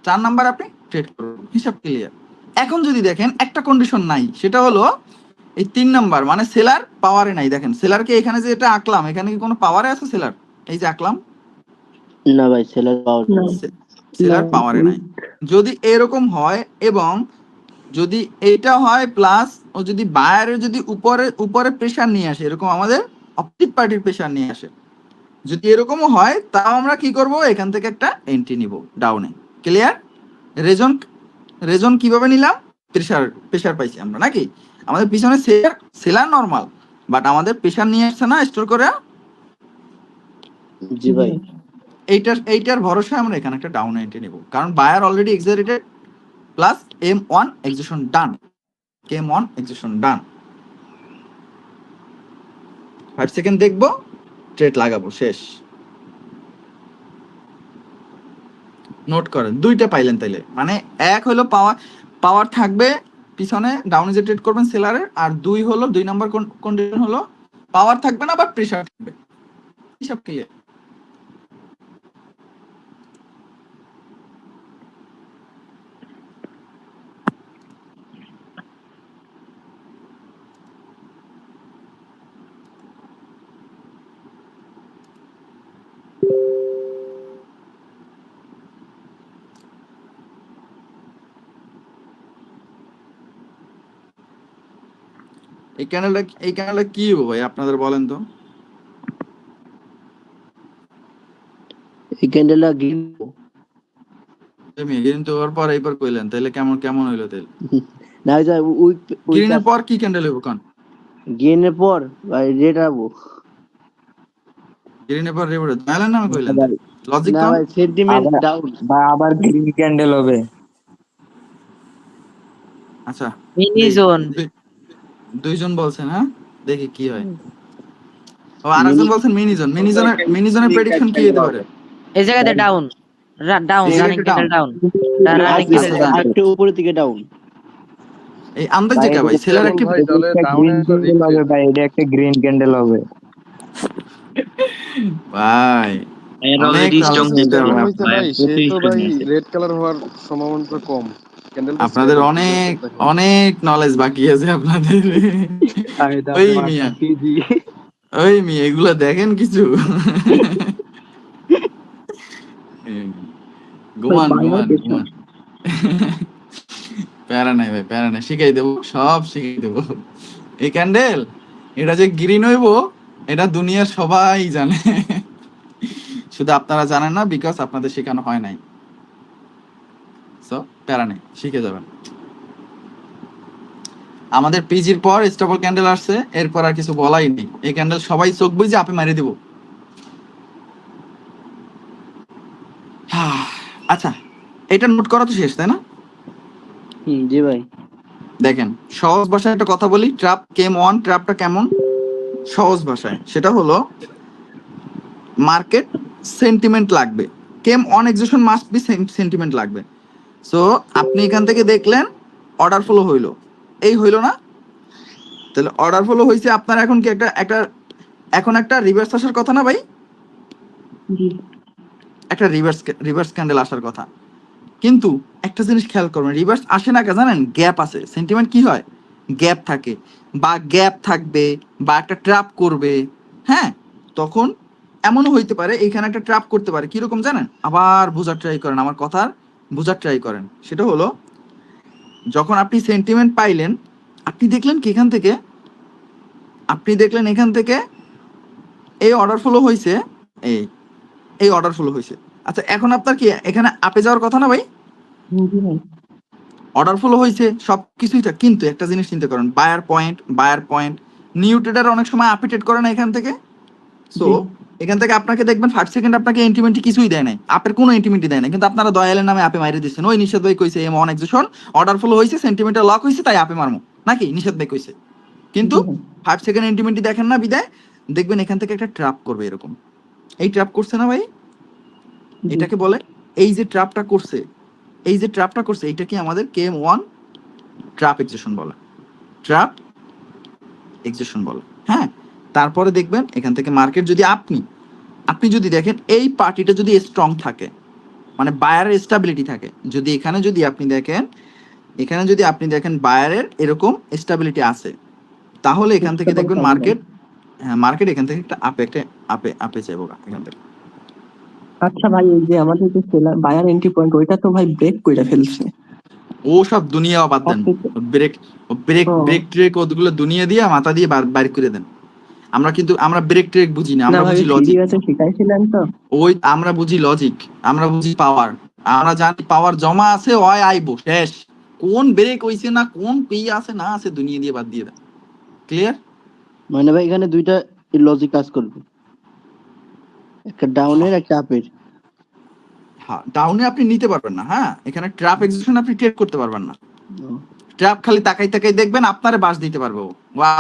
4 নাম্বার আপনি ট্রেড করবেন, হিসাব ক্লিয়ার। এখন যদি দেখেন একটা কন্ডিশন নাই, সেটা হলো এই 3 নাম্বার, মানে সেলার পাওয়ারে নাই। দেখেন সেলারকে এখানে যে এটা আঁকলাম, এখানে কি কোনো পাওয়ারে আছে সেলার? এই যে আঁকলাম, না ভাই, সেলার পাওয়ার সেলার পাওয়ারে নাই। যদি এরকম হয় এবং যদি এইটা হয় প্লাস ও যদি বায়ারের যদি উপরে প্রেসার নিয়ে আসে, এরকম আমাদের অপোজিট পার্টির প্রেসার নিয়ে আসে, যদি এরকমও হয়, তাও আমরা কি করব? এখান থেকে একটা এন্ট্রি নিব ডাউনে। ক্লিয়ার? রেজন কিভাবে নিলাম? প্রেসার পাইছি আমরা, নাকি? আমাদের পিছনে সেলার নরমাল, বাট আমাদের প্রেসার নিয়ে আসছে না স্টোর করে। জি ভাই। এইটার ভরসায় আমরা এখানে একটা ডাউন এন্ট্রি নিব, কারণ buyer already exerted plus M1 execution done, M1 execution done. 5 second দেখবো, ট্রেড লাগাবো, শেষ। নোট করেন, দুইটা পাইলেন তাইলে, মানে এক হলো পাওয়ার থাকবে পিছনে ডাউনে যে ট্রেড করবেন সেলারের, আর 2 হলো 2 নাম্বার কন্ডিশন হলো পাওয়ার থাকবে না বাট প্রেসার থাকবে। হিসাব ক্লিয়ার? এই ক্যানেলটা কি হবে ভাই আপনাদের বলেন তো? এই ক্যান্ডেলটা গ্রিন। কিন্তু ওর পর এইবার কইলেন, তাহলে কেমন হইলো তাহলে? না ওই যে গ্রিনের পর কি ক্যান্ডেল হইব কোন? গ্রিনের পর ভাই রেড আবো। গ্রিনের পর রেড জানেন না, আমি কইলেন লজিক না কোন? ভাই, সেন্টিমেন্ট ডাউন। বা আবার গ্রিন ক্যান্ডেল হবে। আচ্ছা মিনি জোন দুইজন বলছেন, হ্যাঁ দেখি কি হয়। ও আরেকজন বলছেন মিনিজনের প্রেডিকশন কি হতে পারে? এই জায়গাতে ডাউন ডাউন এই রানিং জায়গাটা ক্যান্ডেল ডাউন রানিং আচ্ছা, ক্যান্ডেল জানি। একটু উপরের দিকে ডাউন। এই আন্দাজ ভাই, যেটা ভাই সেলার একটি ভাই, তাহলে down এ তো গ্রিন ক্যান্ডেল হবে ভাই, এটা একটা গ্রিন ক্যান্ডেল হবে। ভাই এর অনেক অলরেডি আমার স্ট্রং knowledge কাছে নিতে যেটা হবে মনে হইছে আপনার। ভাই, সে তো ভাই রেড কালার হওয়ার সম্ভাবনাটা কম। ক্যান্ডেলটা আপনাদের সেম অনেক দেখেন। অনেক নলেজ বাকি আছে আপনাদের। কায়দা ওই মাথা মিয়া পিজি ওই মিয়া এগুলা দেখেন কিছু। ঘুমান ঘুমান ঘুমান। প্যারা নাই ভাই, প্যারা নাই, শিখাই দেবো, সব শিখাই দেবো। এই ক্যান্ডেল এটা যে গ্রিন হইব এটা দুনিয়ার সবাই জানে, শুধু আপনারা জানেন না বিকজ আপনাদের শেখানো হয় নাই। সো প্যারা নেই, শিখে যাবেন। আমাদের পিজির পর স্টেবল ক্যান্ডেল আসছে, এরপর আর কিছু বলাই নেই। এই ক্যান্ডেল সবাই চোখ বুঝে আপে মারি দিব। আচ্ছা, এটা নোট করা তো শেষ, তাই না? জি ভাই। দেখেন সহজ ভাষায় একটা কথা বলি, ট্র্যাপ কেম অন। ট্র্যাপটা কেমন সহজ ভাষায়? সেটা হলো মার্কেট সেন্টিমেন্ট লাগবে, কেম on execution must be sentiment লাগবে। সো আপনি এখান থেকে দেখলেন অর্ডার ফ্লো হইলো, এই হইলো না? তাহলে অর্ডার ফ্লো হয়েছে আপনার, এখন কি এখন একটা রিভার্স আসার কথা না ভাই? একটা রিভার্স ক্যান্ডেল আসার কথা। কিন্তু একটা জিনিস খেয়াল করবেন, রিভার্স আসে না কে জানেন? গ্যাপ আছে। সেন্টিমেন্ট কি হয়? গ্যাপ থাকে, বা গ্যাপ থাকবে, বা একটা ট্র্যাপ করবে। হ্যাঁ, তখন এমনও হইতে পারে এখানে একটা ট্র্যাপ করতে পারে। কিরকম জানেন? আবার বোঝার ট্রাই করেন, আমার কথার বোঝার ট্রাই করেন। সেটা হলো যখন আপনি সেন্টিমেন্ট পাইলেন, আপনি দেখলেন কি এখান থেকে, এখান থেকে এই অর্ডার ফ্লো হয়েছে, এই অর্ডার ফ্লো হয়েছে। আচ্ছা, এখন আপনার কি এখানে আপে যাওয়ার কথা না ভাই? অর্ডার ফ্লো হয়েছে, সব কিছুই থাকে, কিন্তু একটা জিনিস চিন্তা করেন, বায়ার পয়েন্ট নিউ ট্রেডার অনেক সময় আপে ট্রেড করে না এখান থেকে। সো এখান থেকে আপনাকে দেখবেন 5 সেকেন্ড আপনাকে এন্টিমেন্টি কিছুই দেয় নাই, আপের কোনো এন্টিমেন্টি দেয় না, কিন্তু আপনারা দয়ালের নামে আপে মাইরে দিচ্ছেন। ওই নিষেধ ভাই কইছে এম অন এক্সিকিউশন অর্ডার ফ্লো হয়েছে, সেন্টিমেন্টটা লক হয়েছে, তাই আপে মারমু নাকি? নিষেধ ভাই কইছে, কিন্তু 5 সেকেন্ড এন্টিমেন্টি দেখেন না, বিদায় দেখবেন এখান থেকে একটা ট্র্যাপ করবে এরকম। এই ট্র্যাপ করছে না ভাই? এটাকে বলে, এই যে ট্র্যাপটা করছে, এইটা কি আমাদের কেম ওয়ান ট্র্যাপ এক্সিকিউশন বলে, ট্র্যাপ এক্সিকিউশন বলে। হ্যাঁ, তারপরে দেখবেন এখান থেকে মার্কেট যদি আপনি যদি দেখেন এই পার্টিটা যদি স্ট্রং থাকে, মানে বায়ারের স্টেবিলিটি থাকে, যদি এখানে যদি আপনি দেখেন বায়ারের এরকম স্টেবিলিটি আছে, তাহলে এখান থেকে দেখবেন মার্কেট এখান থেকে একটা আপে যাবো এখান থেকে। আচ্ছা ভাই, এই যে আমাদের যে সেলার বায়ার এন্ট্রি পয়েন্ট, ওইটা তো ভাই ব্রেক কইরা ফেলছে। ও সব দুনিয়া বাদ দেন, ব্রেক ট্রেক ওগুলো দুনিয়া দিয়ে মাথা দিয়ে বাইর করে দেন। আমরা ব্রেক ট্রেক বুঝি না, আমরা বুঝি লজিক। শিখাইছিলেন তো? ওই আমরা বুঝি লজিক, আমরা বুঝি পাওয়ার। আমরা জানি পাওয়ার জমা আছে, হয় আইবো শেষ। কোন ব্রেক হইছে না, কোন পি আছে না আছে, দুনিয়া দিয়ে বাদ দিয়ে দেন। ক্লিয়ার? মানে ভাই এখানে দুইটা লজিক কাজ করবে, একটা ডাউনের একটা আপের। হ্যাঁ, ডাউনে আপনি নিতে পারবেন না। হ্যাঁ, এখানে ট্র্যাপ এক্সিকিউশন আপনি ট্রেড করতে পারবেন না। ট্র্যাপ খালি তাকাই দেখবেন, আপনারে বাস দিতে পারবে ও,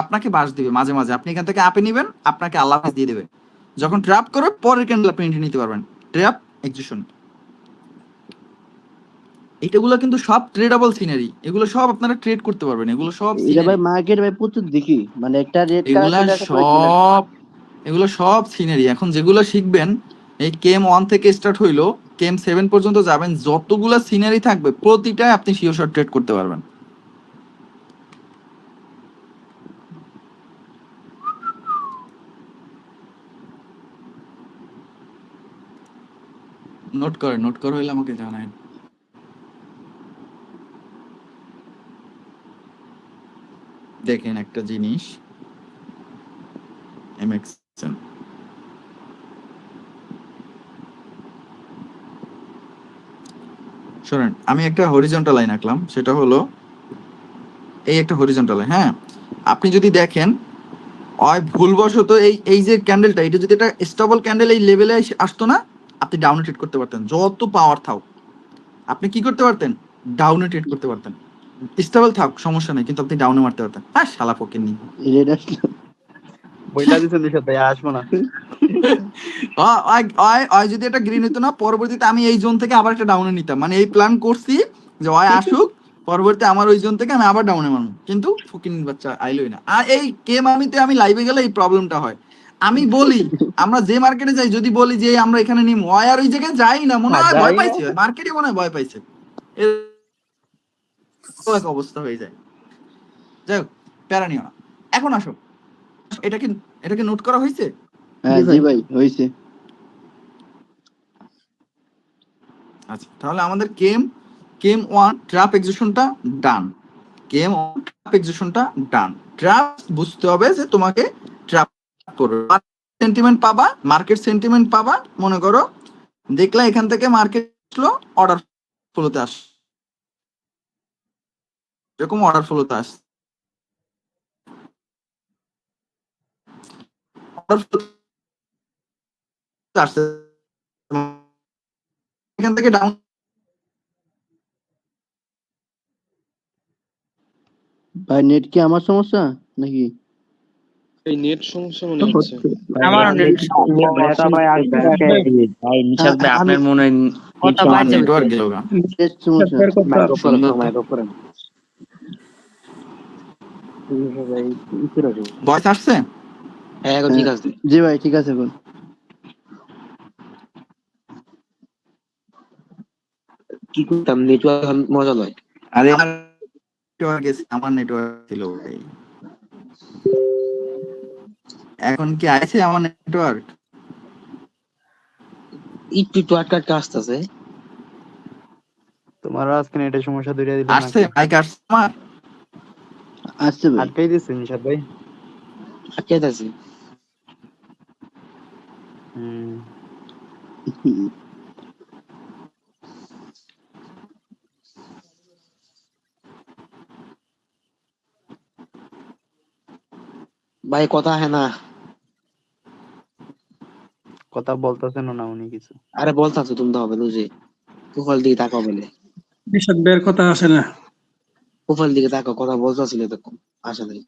আপনাকে বাস দিবে মাঝে মাঝে। আপনি এখান থেকে আপে নিবেন, আপনাকে আল্লাহ বাস দিয়ে দেবে। যখন ট্র্যাপ করবে পরের ক্যান্ডেল আপনি এন্ট্রি নিতে পারবেন। ট্র্যাপ এক্সিকিউশন, এইটাগুলো কিন্তু সব ট্রেডেবল সিনারি, এগুলো সব আপনারা ট্রেড করতে পারবেন। এগুলো সব এটা ভাই মার্কেট ভাই প্রচুর দেখি, মানে একটা রেড এগুলো সব সিনারি। এখন যেগুলো শিখবেন, এই কেম 1 থেকে স্টার্ট হইলো কেম 7 পর্যন্ত যাবেন, যতগুলা সিনারি থাকবে প্রতিটাই আপনি শিওর শট ট্রেড করতে পারবেন। নোট করে হইলে আমাকে জানাই। দেখেন একটা জিনিস, এমএক্স শোনেন, আমি একটা হরিজন্টাল লাইন আঁকলাম, সেটা হলো এই একটা হরিজন্টাল লাইন। হ্যাঁ, আপনি যদি দেখেন ভুলবশত এই যে ক্যান্ডেলটা, এটা যদি একটা স্টেবল ক্যান্ডেল এই লেভেলে আসতো না, আপনি ডাউনে ট্রেড করতে পারতেন। যত পাওয়ার থাক আপনি কি করতে পারতেন? ডাউনে ট্রেড করতে পারতেন। স্টেবল থাক সমস্যা নেই, কিন্তু আপনি ডাউনে মারতে পারতেন। হ্যাঁ, শালা ফকির নি বইলা দিছেন দিশা ভাই, আসবো না। যদি এটা গ্রিন হতো না, পরবর্তীতে আমি এই জোন থেকে আবার একটা ডাউনে নিতাম। মানে এই প্ল্যান করছি যে আসুক, পরবর্তী আমার ওই জোন থেকে আমি আবার ডাউনে মারবো, কিন্তু ফুকিং বাচ্চা আইলোই না। আর এই কে মামিতে আমি লাইভে গেলে এই প্রবলেমটা হয়। আমি বলি আমরা যে মার্কেটে যাই, যদি বলি যে আমরা এখানে নিম, ওই আর ওই জায়গায় যাই না, মনে হয় ভয় পাইছে, মার্কেটে মনে হয় ভয় পাইছে, এরকম এক অবস্থা হয়ে যায়। যাই হোক, প্যারা নিও না। এখন আসো, এটাকে নোট করা হয়েছে? হ্যাঁ জি ভাই হয়েছে। আচ্ছা, তাহলে আমাদের কেম 1 ট্র্যাপ এক্সিকিউশনটা ডান। কেম 1 ট্র্যাপ এক্সিকিউশনটা ডান। ট্র্যাপ বুঝতে হবে যে তোমাকে ট্র্যাপ করবে। সেন্টিমেন্ট পাবা, মার্কেট সেন্টিমেন্ট পাবা। মনে করো দেখলা এখান থেকে মার্কেট আসলো, অর্ডার ফ্লোতে আস, এরকম অর্ডার ফ্লোতে আস, অর্ডার ফ্লোতে আসছে, এখান থেকে ডাউন। ভাই নেট কি আমার সমস্যা নাকি? এই নেট সমস্যা মনে হচ্ছে। আমারও net ভাই নিশাদ ভাই আপনার মনে হয় কথা আমার বাইরে নেটওয়ার্ক গেল গা। নেট সমস্যা। সুন্দর তো। ভয়েস আসছে? হ্যাঁ এখন ঠিক আছে। জি ভাই ঠিক আছে এখন। কি করতাম, নেটওয়ার্ক মজা লয়। আরে আমার নেটওয়ার্ক ছিল ভাই। এখন কি আছে আমার নেটওয়ার্ক? একটু একটু আটকা আসতেছে। তোমার আজকে নেটের সমস্যা দুইটা দিল আসছে নাকি? মাইক আসছে আমার? আসছে ভাই। আটকাই দিচ্ছে নিশাদ ভাই। আটকে আছে। হুম। ভাই কথা হয় না। কথা বলতেছেন না উনি কিছু। আরে বলতাছো তুমি তো হবে বুঝে। প্রোফাইল দিকে তাকাও বলে। নিশাদ ভাইয়ের কথা আসে না। প্রোফাইল দিকে তাকাও, কথা বলতাছিল তো আসে নাই।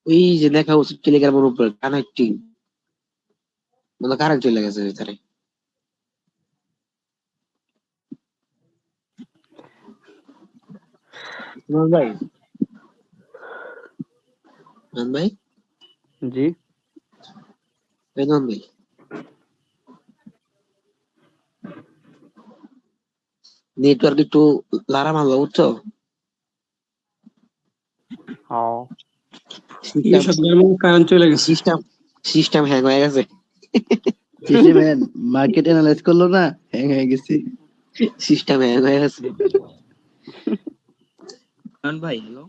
ওই যে দেখা উচিত টেলিগ্রামের উপরে কানেক্টিং, মানে কারেন্ট চলে গেছে ভিতরে। ভাই ভাই জি বেদন ভাই, নেটওয়ার্ক একটু লারা মারলো বুঝছো। হ্যাঁ নিশাদ ভাইয়ের কারেন্ট চলে গেছে। সিস্টেম সিস্টেম হ্যাং হয়ে গেছে। সিস্টেম মার্কেট অ্যানালাইজ করলো না, হ্যাং হয়ে গেছে। সিস্টেম হ্যাং হয়ে গেছে। ভাই হ্যালো।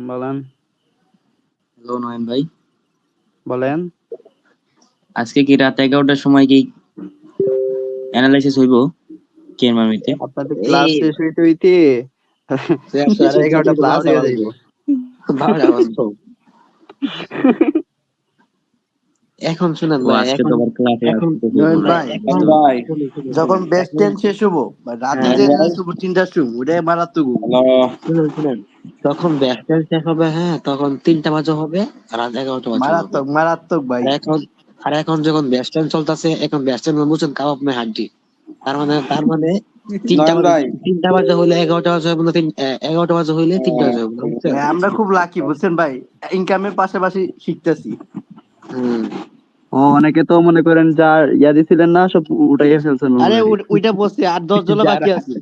বলেন হ্যালো নয়ন ভাই, বলেন। আজকে কি রাত 11টার সময় কি অ্যানালাইসিস হইব কেএমআরমিতে? আপনাদের ক্লাস শেষ হইতে হইতে 11:30 প্লাস হয়ে যাইব। 12টা বাজতো। এখন শুনেন ভাই, আজকে তো আবার ক্লাসে নয়ন ভাই, যখন বেস্ট টেন শেষ হবো বা রাতে যে অ্যানালাইজ হবো 3টার সময়, ওটাই মারাত্মক হবো। শুনেন তখন ব্যাচটা শেষ হবে, হ্যাঁ তখন 3টা বাজে হবে, রাত 11টা বাজে হবে। মারাত্মক মারাত্মক ভাই। এখন যখন ব্যাচটা চলতেছে, এখন ব্যাচটা বুঝছেন কাবাব মে হাড্ডি। তার মানে 3টা বাজে হইলে 11টা বাজে হবে না, 11টা বাজে হইলে 3টা বাজে হবে না, বুঝছেন? ভাই, আমরা খুব লাকি বুঝছেন ভাই, ইনকামের পাশাপাশি শিখতেছি। হুম। অনেকে তো মনে করেন যা ইয়া দিছিলেন না সব উঠাইয়া ফেলছেন আরে already। ওইটা বসছে, আর 10 জন বাকি আছে।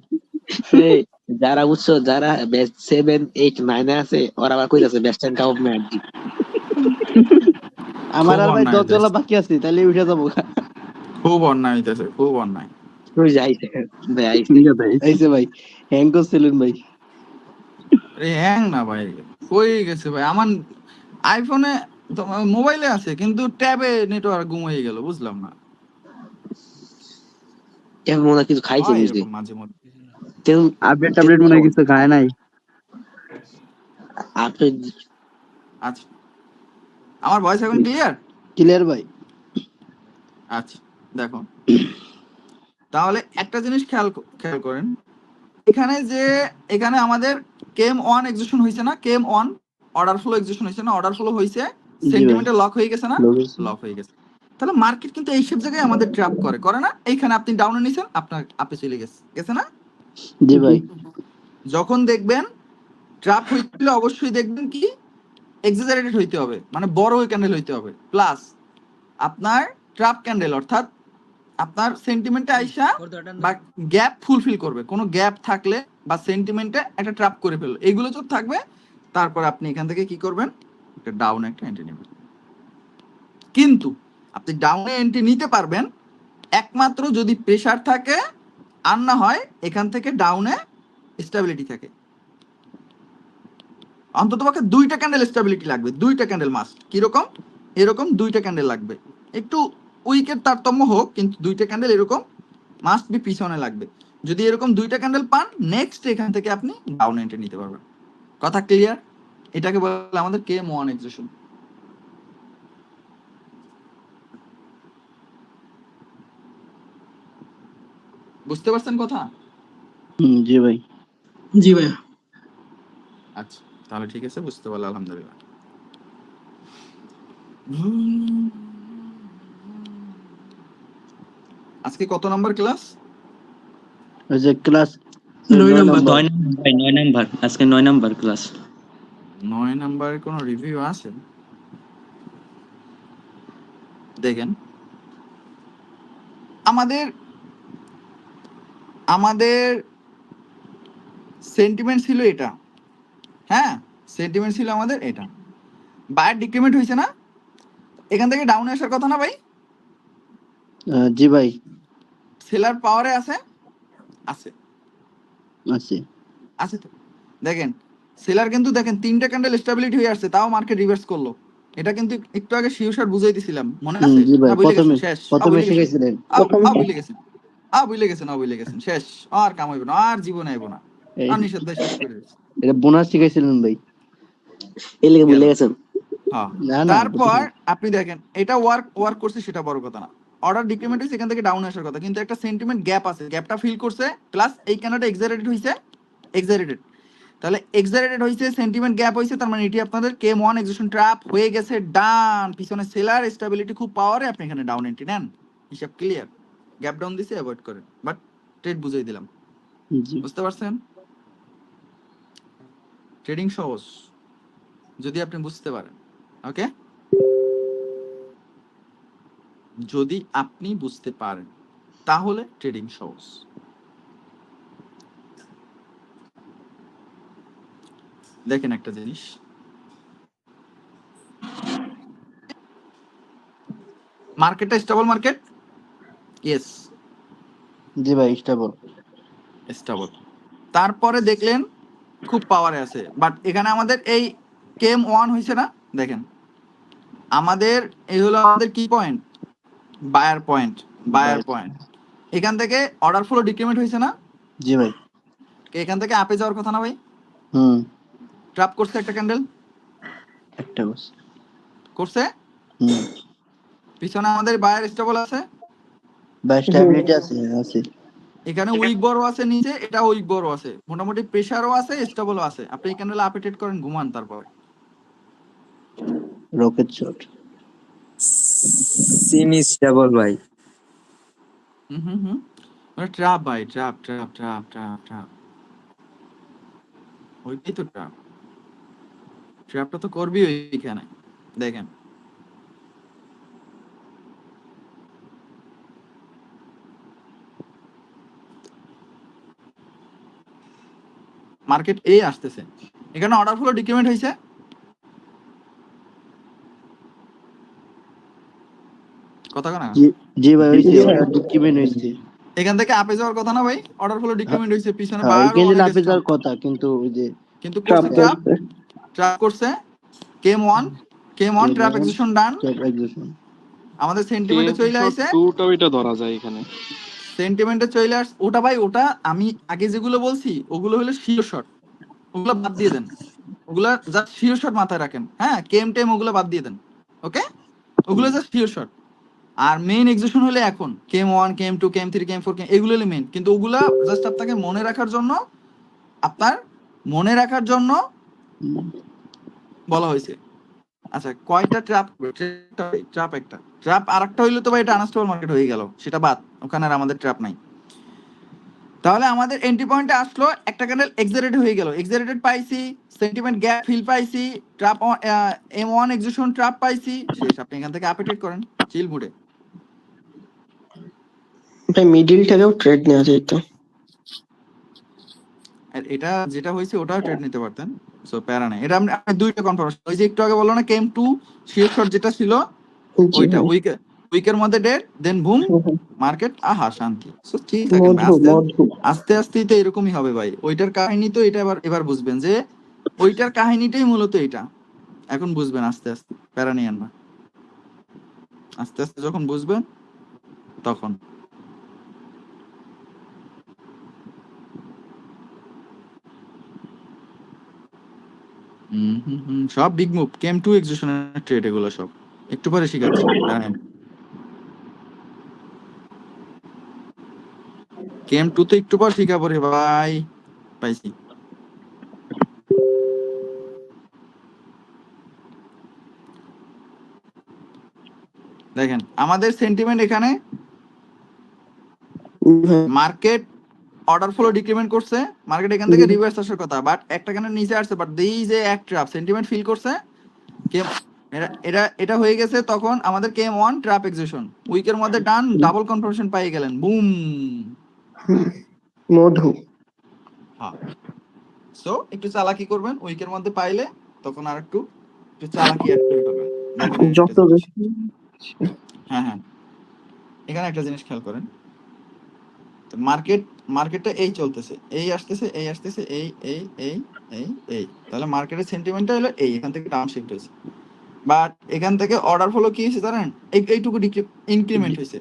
এই যারা বুঝছো, যারা ব্যাচ 7, 8, 9 আছে, ওরা আবার কইতাছে ব্যাচ 10 কাবাব মে হাড্ডি। আমার খুব আর ভাই অন্যায় 10 জন হইতেছে, বাকি আছে, তাহলে উঠে যাবো। খুব অন্যায় হইতেছে, খুব অন্যায়। তুই যাইছে ভাই আইছে। ঠিক আছে এইছে ভাই, হ্যাং করছিলেন ভাই। আরে হ্যাং না ভাই, কই গেছে ভাই আমার আইফোনে, তোমার মোবাইলে আছে কিন্তু ট্যাবে নেটওয়ার্ক গুম হয়ে গেল, বুঝলাম না। এমন মনে হয় কিছু খাইছে হয় বুঝলি। এরকম মাঝে মধ্যে। আপডেট টাবডেট মনে হয় কিছু খায় নাই। আপনি আচ্ছা, আমার ভয়েস এখন ক্লিয়ার? ক্লিয়ার ভাই। আচ্ছা, দেখো তাহলে একটা জিনিস খেয়াল করেন, এখানে আমাদের কেম ওয়ান এক্সিকিউশন হয়েছে না, কেম ওয়ান অর্ডার ফ্লো এক্সিকিউশন হয়েছে না, অর্ডার ফ্লো হয়েছে, ভাই। সেন্টিমেন্টে লক হয়ে গেছে না, Logos। লক হয়ে গেছে। তাহলে মার্কেট কিন্তু এই সব জায়গায় আমাদের ট্র্যাপ করে না? এইখানে আপনি ডাউনে নিছেন, আপনার আপে চলে গেছে না? জি ভাই। যখন দেখবেন ট্র্যাপ হইলে অবশ্যই দেখবেন কি এক্সাজারেটেড হইতে হবে, মানে বড় ক্যান্ডেল হইতে হবে, প্লাস আপনার ট্র্যাপ ক্যান্ডেল অর্থাৎ আপনার সেন্টিমেন্টে আইসা বা গ্যাপ ফুলফিল করবে, কোনো গ্যাপ থাকলে বা সেন্টিমেন্টে একটা ট্র্যাপ করে ফেললো, এগুলো তো থাকবে। তারপর আপনি এখান থেকে কি করবেন, একটা ডাউন একটা এন্ট্রি নেবেন। কিন্তু আপনি ডাউনে এন্ট্রি নিতে পারবেন একমাত্র যদি প্রেসার থাকে, আর না হয় এখান থেকে ডাউনে স্টেবিলিটি থাকে। অন্তত পক্ষে দুইটা ক্যান্ডেল স্টেবিলিটি লাগবে, দুইটা ক্যান্ডেল মাস্ট। কিরকম? এরকম দুইটা ক্যান্ডেল লাগবে, একটু উইকের তারতম্য হোক, কিন্তু দুইটা ক্যান্ডেল এরকম মাস্ট বি পিছনে লাগবে। যদি এরকম দুইটা ক্যান্ডেল পান, নেক্সট এখান থেকে আপনি ডাউন এন্ট্রি নিতে পারবেন। কথা ক্লিয়ার? এটাকে বলে আমাদের কেম ওয়ান এক্সিকিউশন। বুঝতে পারছেন কথা? জি ভাই। জি ভাইয়া। আচ্ছা, তাহলে ঠিক আছে, বুঝতে পারলে আলহামদুলিল্লাহ। আজকে কত নাম্বার ক্লাস? ওই যে ক্লাস 9 নাম্বার। 9 নাম্বার, আজকে 9 নাম্বার ক্লাস। 9 নাম্বারের কোনো রিভিউ আছে? দেখেন, আমাদের সেন্টিমেন্ট ছিল এটা, হ্যাঁ সেন্টিমেন্ট ছিল আমাদের এটা, বায়ার ডিক্রিমেন্ট হয়েছে না, এখান থেকে ডাউনে আসার কথা না ভাই? জি ভাই। সেলার পাওয়ারে আছে আছে আছে আছে তো। দেখেন সেলার কিন্তু দেখেন তিনটা ক্যান্ডেল স্টেবিলিটি হয়ে আসছে, তাও মার্কেট রিভার্স করলো। এটা কিন্তু একটু আগে শিওর বুঝাই দিছিলাম, মনে আছে? জি ভাই। না ভুলে প্রথমে গেছেন? শেষ প্রথমে শিখাইছিলেন। ভুলে গেছেন শেষ, আর কাম হইব না, আর জীবনে আইব না, আর নিষেধ শেষ করে দিয়েছে। এটা বোনাস শিখাইছিলেন ভাই। এই লেগে ভুলে গেছেন। হ্যাঁ, না না তারপর আপনি দেখেন এটা ওয়ার্ক করছে, সেটা বড় কথা না। অর্ডার ডিক্রিমেন্ট হয়েছে, এখান থেকে ডাউন আসার কথা, কিন্তু একটা সেন্টিমেন্ট গ্যাপ আছে, গ্যাপটা ফিল করছে, প্লাস এই ক্যান্ডেলটা এক্সাজারেটেড হইছে, এক্সাজারেটেড। তাহলে এক্সাজারেটেড হইছে, সেন্টিমেন্ট গ্যাপ হইছে, তার মানে এটি আপনাদের কেম ওয়ান এক্সিকিউশন ট্র্যাপ হয়ে গেছে, ডান। পিছনে সেলার স্টেবিলিটি খুব পাওয়ারে, আপনি এখানে ডাউন এন্ট্রি নেন, হিসাব ক্লিয়ার। গ্যাপ ডাউন দিছে, অ্যাভয়েড করেন, বাট ট্রেড বুঝাই দিলাম, জি। বুঝতে পারছেন? ট্রেডিং সহজ যদি আপনি বুঝতে পারেন, ওকে? যদি আপনি বুঝতে পারেন তাহলে ট্রেডিং সহজ। দেখেন একটা জিনিস, মার্কেটটা স্টেবল মার্কেট, ইয়েস জি ভাই। স্টেবল। তারপরে দেখলেন খুব পাওয়ারে আছে, বাট এখানে আমাদের এই কেম ওয়ান হয়েছে না, দেখেন আমাদের এই হলো আমাদের কি পয়েন্ট, বায়ার পয়েন্ট। এখান থেকে অর্ডার ফ্লো ডিক্রিমেন্ট হয়েছে না? জি ভাই। এখান থেকে আপে যাওয়ার কথা না ভাই? ট্র্যাপ করছে একটা ক্যান্ডেল, একটা করছে, পিছনে আমাদের বায়ার স্টেবল আছে, বাই স্টেবিলিটি আছে। এখানে উইক বড় আছে, নিচে এটা উইক বড় আছে, মোটামুটি প্রেসারও আছে, স্টেবলও আছে। আপনি এই ক্যান্ডেল আপে ট্রেড করেন, ঘুমান, তারপর রকেট শট। সেমি স্টেবল ভাই। ট্র্যাপ ভাই, ট্র্যাপ ওইটাই তো ট্র্যাপটা তো করবি ওইখানে। দেখেন মার্কেট এই আসতেছে, এখানে অর্ডার ফ্লো ডিক্রিমেন্ট হয়েছে, কথা না? জি ভাই, হইছে অর্ডার ডিক্রিমেন্ট হইছে। এখান থেকে আপে যাওয়ার কথা না ভাই? অর্ডার ফ্লো ডিক্রিমেন্ট হয়েছে, পিছনে হ্যাঁ, বায়ারও এখানে অনেক আপে যাওয়ার স্ট্রং, কথা, কিন্তু ওই যে কিন্তু করছে ট্র্যাপ করছে, কেম ওয়ান ট্র্যাপ এক্সিকিউশন ডান। আমাদের সেন্টিমেন্টে চলে আসে, টুটাও এটা ধরা যায় এখানে। সেন্টিমেন্টে চলে আস, ওটা ভাই ওটা আমি আগে যেগুলো বলছি ওগুলো হলো শিওর শট, ওগুলো বাদ দিয়ে দেন, ওগুলা জাস্ট শিওর শট মাথায় রাখেন, হ্যাঁ কেম টেম ওগুলো বাদ দিয়ে দেন, ওকে? ওগুলো জাস্ট শিওর শট। আর মেইন এক্সিকিউশন হলে এখন কেম 1 কেম 2 কেম 3 কেম 4 কেম এগুলো হলে মেইন, কিন্তু ওগুলা জাস্ট আপনাকে মনে রাখার জন্য বলা হয়েছে। আচ্ছা কয়টা ট্র্যাপ? ট্র্যাপ একটা, ট্র্যাপ আরেকটা হইলে তো ভাই এটা আনস্টেবল মার্কেট হয়ে গেল, সেটা বাদ, ওখানে আর আমাদের ট্র্যাপ নাই। তাহলে আমাদের এন্ট্রি পয়েন্টে আসলো, একটা ক্যান্ডেল এক্সারেটেড হয়ে গেল, এক্সারেটেড পাইছি, সেন্টিমেন্ট গ্যাপ ফিল পাইছি, ট্র্যাপ M1 এক্সিকিউশন ট্র্যাপ পাইছি, শেষ। আপনি এখান থেকে আপডেট করেন চিল মুডে। ভাই মিডিল থেকেও ট্রেড নেওয়া যায় তো? আর এটা যেটা হয়েছে ওটাও ট্রেড নিতে পারতেন, সো প্যারা নাই। এটা আপনি দুইটা কনফার্মেশন, ওই যে একটু আগে বললো না কেম 2 শিওর শট যেটা ছিল ওইটা উইকের মধ্যে ডেড, দেন বুম মার্কেট, আহা শান্তি। সো ঠিক থাকেন ভাই, আস্তে আস্তে তো এরকমই হবে ভাই। ওইটার কাহিনী তো এটা এবার বুঝবেন যে ওইটার কাহিনীটাই মূলত এটা, এখন বুঝবেন আস্তে আস্তে, প্যারা নিয়েন না, আস্তে আস্তে যখন বুঝবেন তখন। সব বিগ মুভ, কেম 2 এক্সিকিউশনের ট্রেড এগুলো সব একটু পরে শিখাচ্ছি, জানেন। কেম 2 তো একটু পর শিখাবো রে ভাই, পাইছি। দেখেন আমাদের সেন্টিমেন্ট এখানে মার্কেট অর্ডার ফ্লো ডিক্রিমেন্ট করছে, মার্কেট এখান থেকে রিভার্স আসার কথা, বাট একটা কেন নিচে আসছে, বাট দেই যে এক ট্র্যাপ সেন্টিমেন্ট ফিল করছে, এটা হয়ে গেছে। তখন আমাদের কেম 1 ট্র্যাপ এক্সিকিউশন, উইকের মধ্যে ডান, ডাবল কনফার্মেশন পাই গেলেন, বুম মধু। হ্যাঁ, সো একটু চালাকি করবেন উইকের মধ্যে পাইলে, তখন আর একটু চালাকি অ্যাড করে করবেন। যত বেশি হ্যাঁ এখানে একটা জিনিস খেয়াল করেন, মার্কেটটা এই চলতেছে, এই আসতেছে, এই আসতেছে, এই এই এই এই এই, তাহলে মার্কেটের সেন্টিমেন্টটা হলো এই, এখান থেকে ডাউন শিফট হয়েছে, বাট এখান থেকে অর্ডার ফলো কি হয়েছে জানেন, এইটুকু ইনক্রিমেন্ট হয়েছে,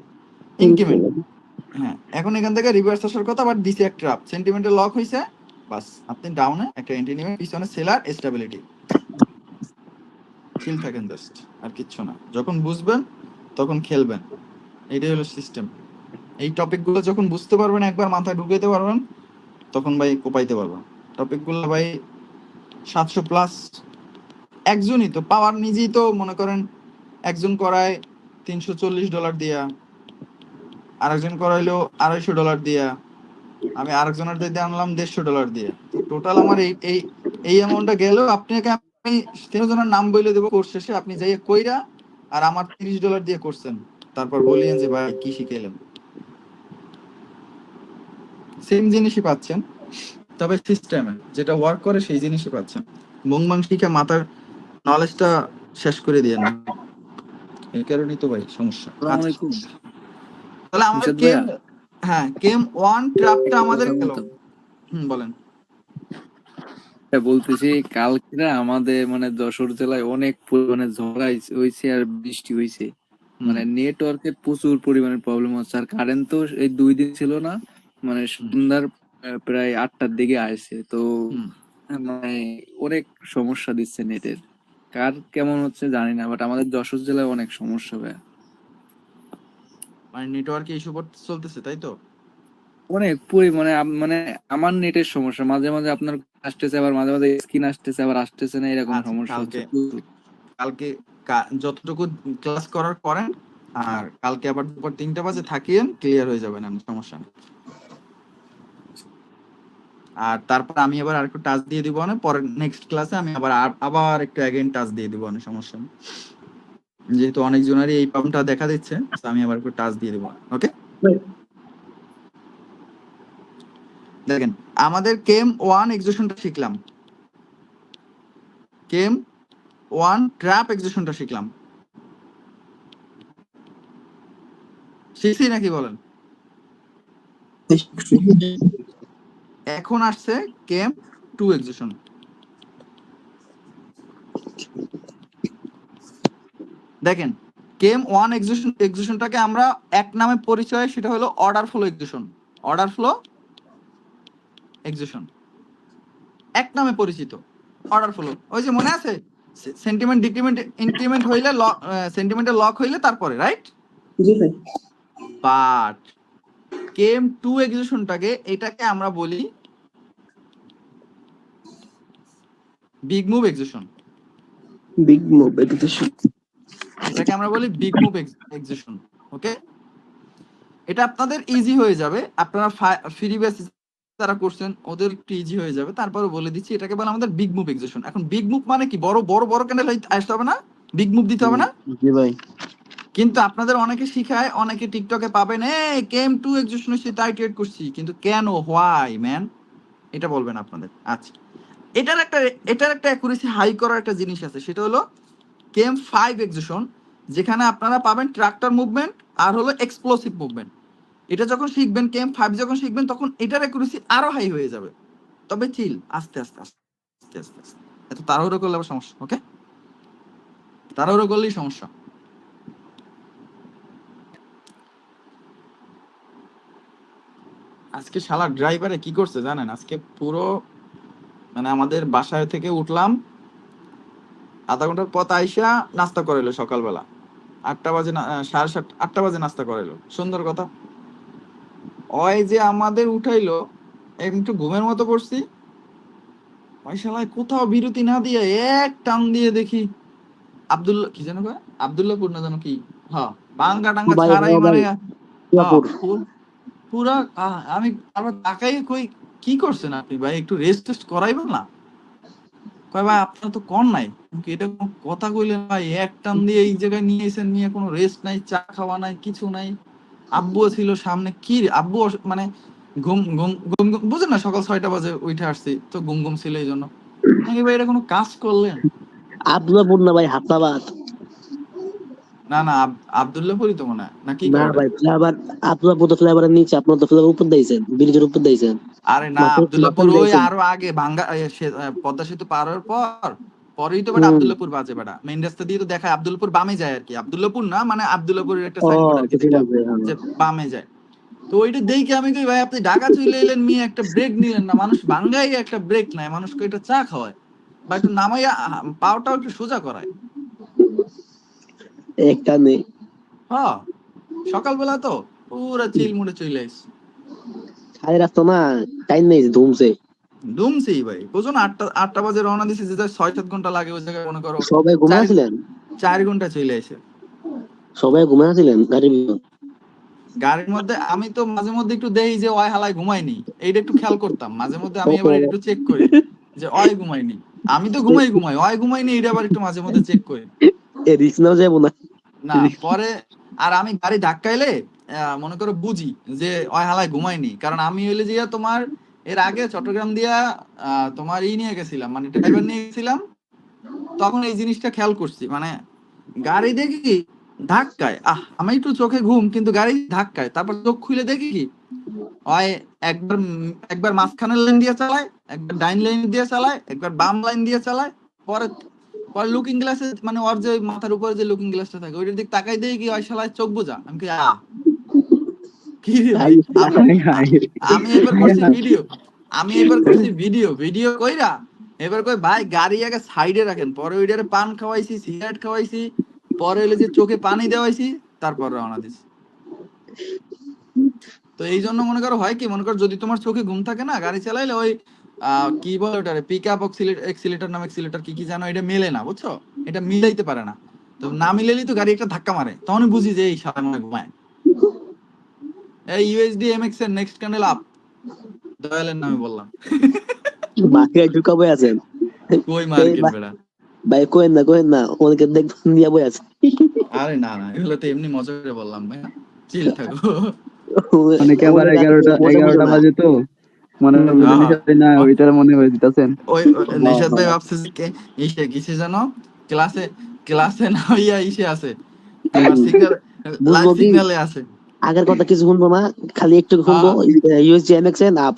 ইনক্রিমেন্ট। হ্যাঁ, এখন এখান থেকে রিভার্স আসার কথা, বাট দিছে এক ট্র্যাপ, সেন্টিমেন্টে লক হয়েছে, বাস আপনি ডাউনে একটা এন্ট্রি নেবেন, পিছনে সেলার স্টেবিলিটি, চিল থাকেন জাস্ট, আর কিচ্ছু না। যখন বুঝবেন তখন খেলবেন, এইটাই হলো সিস্টেম। এই টপিকগুলো যখন বুঝতে পারবেন, একবার মাথায় ঢুকাইতে পারবেন, তখন ভাই কোপাইতে পারবেন। টপিকগুলো ভাই 700+ একজনই তো পাওয়ার, নিজেই তো মনে করেন একজন করায় $340 দিয়া, আরেকজন করাইলো $250 দিয়া, আমি আরেকজনের দিয়ে আনলাম $150 দিয়ে, টোটাল আমার এই অ্যামাউন্টটা গেল। আপনাকে আমি 3 জনের নাম বলে দেবো কোর্স শেষে, আপনি যাই কইরা আর আমার $30 দিয়ে করছেন, তারপর বলিয়েন যে ভাই কি শিখাইলেন, সেম জিনিসই পাচ্ছেন, তবে সিস্টেমে যেটা ওয়ার্ক করে সেই জিনিসই পাচ্ছেন। বংবাং শিখে মাথার নলেজটা শেষ করে দিয়ে না, এই কারণেই তো ভাই সমস্যা। তাহলে আমাদের কেম 1 ট্র্যাপটা আমাদের গেল। বলেন। বলতেছি কালকে না আমাদের মানে যশোর জেলায় অনেক পরিমাণে ঝড় হয়েছে আর বৃষ্টি হয়েছে, মানে নেটওয়ার্কের প্রচুর পরিমাণে প্রবলেম হচ্ছে, আর কারেন্ট তো এই 2 দিন ছিল না, মানে সন্ধ্যার প্রায় 8টার দিকে আসছে, তো মানে অনেক সমস্যা দিচ্ছে নেটের। কার কেমন হচ্ছে জানি না, বাট আমাদের যশোর জেলায় অনেক সমস্যা ভাই, মানে নেটওয়ার্কে ইস্যু চলতেছে, তাই তো? অনেক পরিমাণে মানে আমার নেটের সমস্যা, মাঝে মাঝে আপনার আসতেছে, আবার মাঝে মাঝে স্ক্রিন আসতেছে, আবার আসতেছে না, এরকম সমস্যা হচ্ছে। কালকে যতটুকু ক্লাস করার করেন, আর কালকে আবার দুপুর 3টা বাজে থাকিয়েন, ক্লিয়ার হয়ে যাবেন, সমস্যা নেই। আর তারপর আমি আবার আরেকটু টাচ দিয়ে দিব না, পরে নেক্সট ক্লাসে আমি আবার একটু অ্যাগেইন টাচ দিয়ে দিব না, সমস্যা নেই, যেহেতু অনেকজনেরই এই প্রবলেমটা দেখা দিচ্ছে, আমি আবার একটু টাচ দিয়ে দিব। ওকে, দেখেন আমাদের কেম 1 এক্সিকিউশনটা শিখলাম, কেম 1 ট্র্যাপ এক্সিকিউশনটা শিখলাম, শিখছি নাকি বলেন? এখন আসছে কেম 2 এক্সিকিউশন। দেখেন কেম 1 এক্সিকিউশনটাকে আমরা এক নামে পরিচয়, সেটা হলো order flow execution, order flow execution এক নামে পরিচিত, অর্ডার ফ্লো। ওই যে মনে আছে সেন্টিমেন্ট ডিক্রিমেন্ট ইনক্রিমেন্ট হইলে সেন্টিমেন্টে লক হইলে তারপরে, রাইট? জি ভাই। বাট কেম টু এক্সিকিউশনটাকে এটাকে আমরা বলি big move execution. Big move execution. এটাকে আমরা বলি বিগ মুভ এক্সিকিউশন। ওকে, এটা আপনাদের ইজি হয়ে যাবে, আপনারা ফ্রি বেসিস যারা করছেন ওদের একটু ইজি হয়ে যাবে। তারপরে বলে দিচ্ছি এটাকে বলে আমাদের বিগ মুভ এক্সিকিউশন। এখন বিগ মুভ মানে কি, বড় বড় বড় ক্যান্ডেল আসতে হবে না, বিগ মুভ দিতে হবে না। জি ভাই। কিন্তু আপনাদের অনেকে শিখায়, অনেকে টিকটকে পাবেন এই কেম টু এক্সিকিউশন হচ্ছে তাই ট্রেড করছি, কিন্তু কেন, হোয়াই ম্যান, এটা বলবেন আপনাদের। আচ্ছা, এটার একটা অ্যাকুরেসি হাই করার একটা জিনিস আছে, সেটা হলো কেম 5 এক্সিকিউশন, যেখানে আপনারা পাবেন ট্রাক্টর মুভমেন্ট আর হলো এক্সপ্লোসিভ মুভমেন্ট। এটা যখন শিখবেন, কেম 5 যখন শিখবেন, তখন এটার অ্যাকুরেসি আরো হাই হয়ে যাবে। তবে চিল, আস্তে আস্তে আস্তে আস্তে আস্তে, এত তাড়াহুড়ো করলে আবার সমস্যা। ওকে, তাড়াহুড়ো করলেই সমস্যা। আজকে শালা ড্রাইভারে কি করছে জানেন, আজকে পুরো মানে আমাদের বাসায় থেকে উঠলাম, আধা ঘন্টার পথ আইসা নাস্তা করাইলো সকালবেলা 8টা বাজে, 7:30 8টা বাজে নাস্তা করাইলো। সুন্দর কথা। ওই যে আমাদের উঠাইলো, একটু ঘুমের মতো করছি, ওই শালায় কোথাও বিরতি না দিয়ে এক টান দিয়ে দেখি আব্দুল্লাহ কি যেন কয়, আব্দুল্লাহপুর না যেন কি, হ্যাঁ, বাঙ্গা টাঙ্গা ভাই, ছাড়াই ভাই, মানে দুর্গাপুর। পুরা আমি আবার তাকাই কই কি করছেন আপনি ভাই, একটু রেস্ট টেস্ট করাইবেন না? কয় ভাই আপনার তো কর নাই, এটা কোনো কথা কইলেন ভাই, এক টান দিয়ে এই জায়গায় নিয়ে এসেন, নিয়ে কোনো রেস্ট নাই, চা খাওয়া নাই, কিছু নাই। আব্বুও ছিল সামনে, কি আব্বু মানে ঘুম ঘুম ঘুম ঘুম, বুঝেন না, সকাল 6টা বাজে উঠে আসছি তো ঘুম ঘুম ছিল, এই জন্য নাকি ভাই এটা কোনো কাজ করলেন? আব্দুল্লাহপুর না ভাই, হাফসাবাদ। না না, আব্দুল্লাহপুরই তো মনে হয়, না কি না করে? ভাই, ফ্লেভার আব্দুল্লাহপুর তো ফ্লেভারের নিচে, আপনার তো ফ্লেভার উপর দিয়েছেন, ব্রিজের উপর দিয়েছেন। আরে না, মাত্র আব্দুল্লাহপুর মাত্র ওই দিয়েছেন। আরো আগে ভাঙ্গা পদ্মা সেতু পার হওয়ার পরেই তো বেটা হুম। আব্দুল্লাহপুর বাজে বেটা, মেইন রাস্তা দিয়ে তো দেখায় আব্দুল্লাহপুর বামে যায় আর কি, আব্দুল্লাহপুর না মানে আব্দুল্লাহপুরের একটা ও, সাইনবোর্ড আর কি, ঠিক যেটা আছে, হ্যাঁ। যে বামে যায়। তো ওইটা দেখে আমি কই ভাই আপনি ঢাকা চলে এলেন, মেয়ে একটা ব্রেক নিলেন না, মানুষ ভাঙ্গাই একটা ব্রেক নেয়, মানুষকে এটা চা খাওয়ায় বা একটু নামাইয়া পাওয়াটাও একটু সোজা করায়। একটা নেই। হ্যাঁ, সকালবেলা তো পুরা চিল মুড়ে চলে আসছে। খালি রাস্তা না, টাইম নেই, ধুমছে। দুমছি ভাই, বুঝুন 8টা বাজে রওনা দিছি, যে 6-7 ঘন্টা লাগে ওই জায়গায়, মনে করো সবাই ঘুমায় ছিলেন, 4 ঘন্টা চলে আসে সবাই ঘুমায় ছিলেন গাড়ির ভিতর। গাড়ির মধ্যে। আমি তো মাঝে মধ্যে একটু দেই যে ওই হালায় ঘুমায়নি, এইটা একটু খেয়াল করতাম মাঝে মধ্যে, আমি এবার একটু চেক করি যে ওই ঘুমায়নি। আমি তো ঘুমাই ওই ঘুমায়নি, এটা আবার একটু মাঝে মধ্যে চেক করি। এ রিস্ক নাও যাবো না। না পরে আর আমি গাড়ি ধাক্কাইলে মনে করো বুঝি যে ওই হালায় ঘুমায়নি, কারণ আমি হইলে যে তোমার এর আগে চট্টগ্রাম দিয়া তোমার নিয়ে গেছিলাম, মানে ড্রাইভার নিয়ে গেছিলাম, তখন এই জিনিসটা খেয়াল করছি, মানে গাড়ি দেখি কি ধাক্কায়, আমি একটু চোখে ঘুম, কিন্তু গাড়ি ধাক্কায়, তারপর চোখ খুলে দেখি কি হয়, একবার মাঝখানের লাইন দিয়ে চালায়, একবার ডাইন লাইন দিয়ে চালায়, একবার বাম লাইন দিয়ে চালায়, পরে পরে লুকিং গ্লাসে, মানে ওর যে মাথার উপরে যে লুকিং গ্লাসটা থাকে ওইটার দিক তাকাই দিয়ে কি ওই শালায় চোখ বোঝা, আমি কি রে ভাই, আমি এবার করছি ভিডিও, ভিডিও কইরা এবার কই ভাই গাড়ি আগে সাইডে রাখেন, পরে ওইটারে পান খাওয়াইছি, সিগারেট খাওয়াইছি, পরে হইলে যে চোখে পানি দেওয়াইছি, তারপর রওনা দিছি। তো এই জন্য মনে করো হয় কি, মনে করো যদি তোমার চোখে ঘুম থাকে না, গাড়ি চালাইলে ওই কি বলে ওটারে, পিক আপ এক্সিলেটর নাম, এক্সিলেটর কি জানো, এটা মেলে না, বুঝছো, এটা মিলাইতে পারে না। তো না মিলাইলেই তো গাড়ি একটা ধাক্কা মারে, তখনই বুঝি যে এই সারা মনে ঘুমায়। এই ইউএসডি এমএক্স এর নেক্সট ক্যান্ডেল আপ, দয়ালের নামে বললাম। বাকি ঢুকা বই আছেন। কই মার্কেট বেড়া ভাই কোয়েন না, ওদেরকে দেখবেন দিয়া বই আছে। আরে না না, এগুলো তো এমনি মজা করে বললাম ভাই, চিল থাকো। অনেকে আবার 11টা বাজে তো মনে হয় না, ওইটার মনে হয়ে দিতেছেন। ওই নিশাদ ভাই ভাবছে যে ইসে কিসে জানো, ক্লাসে না হইয়া ইসে আছে, তোমার সিগন্যাল লাইভ সিগন্যালে আছে। আগের কথা কিছু শুনবো না, খালি একটু শুনবো, ইউএসজি এমএক্স এন আপ।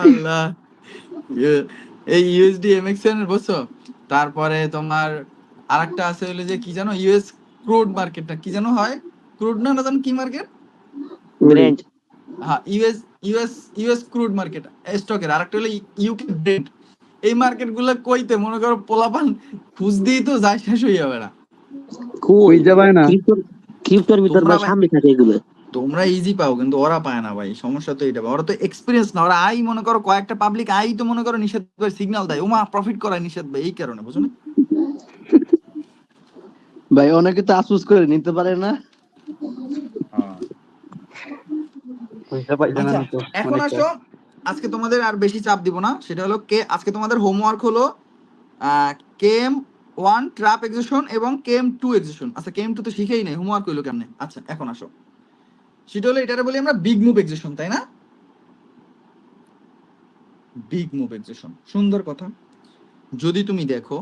আল্লাহ, এই ইউএসডি এমএক্স এর বুঝছো, তারপরে তোমার আরেকটা আছে হলো যে কি জানো, ইউএস ক্রুড মার্কেটটা কি জানো হয়, ক্রুড না জানো কি মার্কেট, ব্র্যান্ড। হ্যাঁ, ইউএস ক্রুড মার্কেট স্টকের, আরেকটা হলো ইউকে ব্রেন্ট। এই মার্কেট গুলো কইতে মনে করো পোলাপান খুঁজ দিই তো যায় শেষ হয়ে যাবে না। কই খুঁজে পায় না। ক্রিপ্টোর ভিতর তোমরা ভাই সামনে থাকে এগুলো। তোমরা ইজি পাও কিন্তু ওরা পায় না ভাই, সমস্যা তো এটা। ওরা তো এক্সপিরিয়েন্স না, ওরা আই মনে করো কয়েকটা পাবলিক আই তো মনে করো নিষেধ ভাই সিগন্যাল দেয়, ওমা প্রফিট করায় নিষেধ ভাই, এই কারণে বুঝো না। ভাই অনেকে তো আফসোস করে নিতে পারে না। আচ্ছা এখন আসো, আজকে তোমাদের আর বেশি চাপ দিব না, সেটা হলো আজকে তোমাদের হোমওয়ার্ক হলো কেম 1 ট্র্যাপ এক্সিকিউশন এবং কেম 2 এক্সিকিউশন। আচ্ছা কেম 2 তো শিখেই নাই, হোমওয়ার্ক হইলো কেমনে? আচ্ছা এখন আসো, সেটা হলো এটারে বলি আমরা বিগ মুভ এক্সিকিউশন, তাই না? বিগ মুভ এক্সিকিউশন, সুন্দর কথা। যদি তুমি দেখো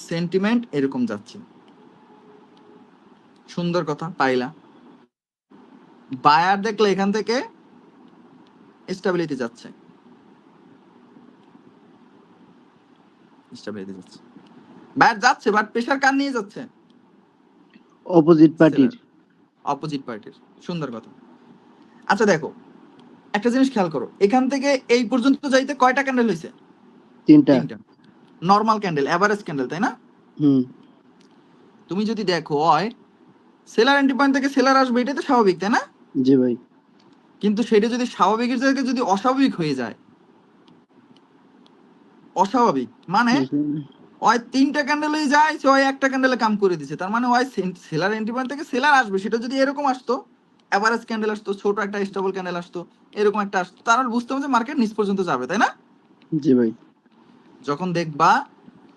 সেন্টিমেন্ট এরকম যাচ্ছে, সুন্দর কথা পাইলা। বায়ার দেখলে এখান থেকে স্টেবিলিটি যাচ্ছে, স্টেবিলিটি যাচ্ছে, বায়ার যাচ্ছে, বাট প্রেসার কার নিয়ে যাচ্ছে? অপোজিট পার্টির। অপোজিট পার্টির, সুন্দর কথা। আচ্ছা দেখো একটা জিনিস খেয়াল করো, এখান থেকে এই পর্যন্ত যাইতে কয়টা ক্যান্ডেল হয়েছে? 3টা। নরমাল ক্যান্ডেল, এভারেজ ক্যান্ডেল, তাই না? তুমি যদি দেখো হয় সেলার এন্ট্রি পয়েন্ট থেকে সেলার আসবে, এটা তো স্বাভাবিক, তাই না? জি ভাই। কিন্তু সেটা যদি স্বাভাবিকের জায়গায় যদি অস্বাভাবিক হয়ে যায়, অস্বাভাবিক মানে ওই 3টা ক্যান্ডেলে যায়, সে ওই একটা ক্যান্ডেলে কাম করে দিছে, তার মানে ওই সেলার এন্ট্রি পয়েন্ট থেকে সেলার আসবে, সেটা যদি এরকম আসতো, এভারেজ ক্যান্ডেল আসতো, ছোট একটা স্টেবল ক্যান্ডেল আসতো, এরকম একটা আসতো, তাহলে বুঝতে হবে যে মার্কেট নিচ পর্যন্ত যাবে, তাই না? জি ভাই। যখন দেখবা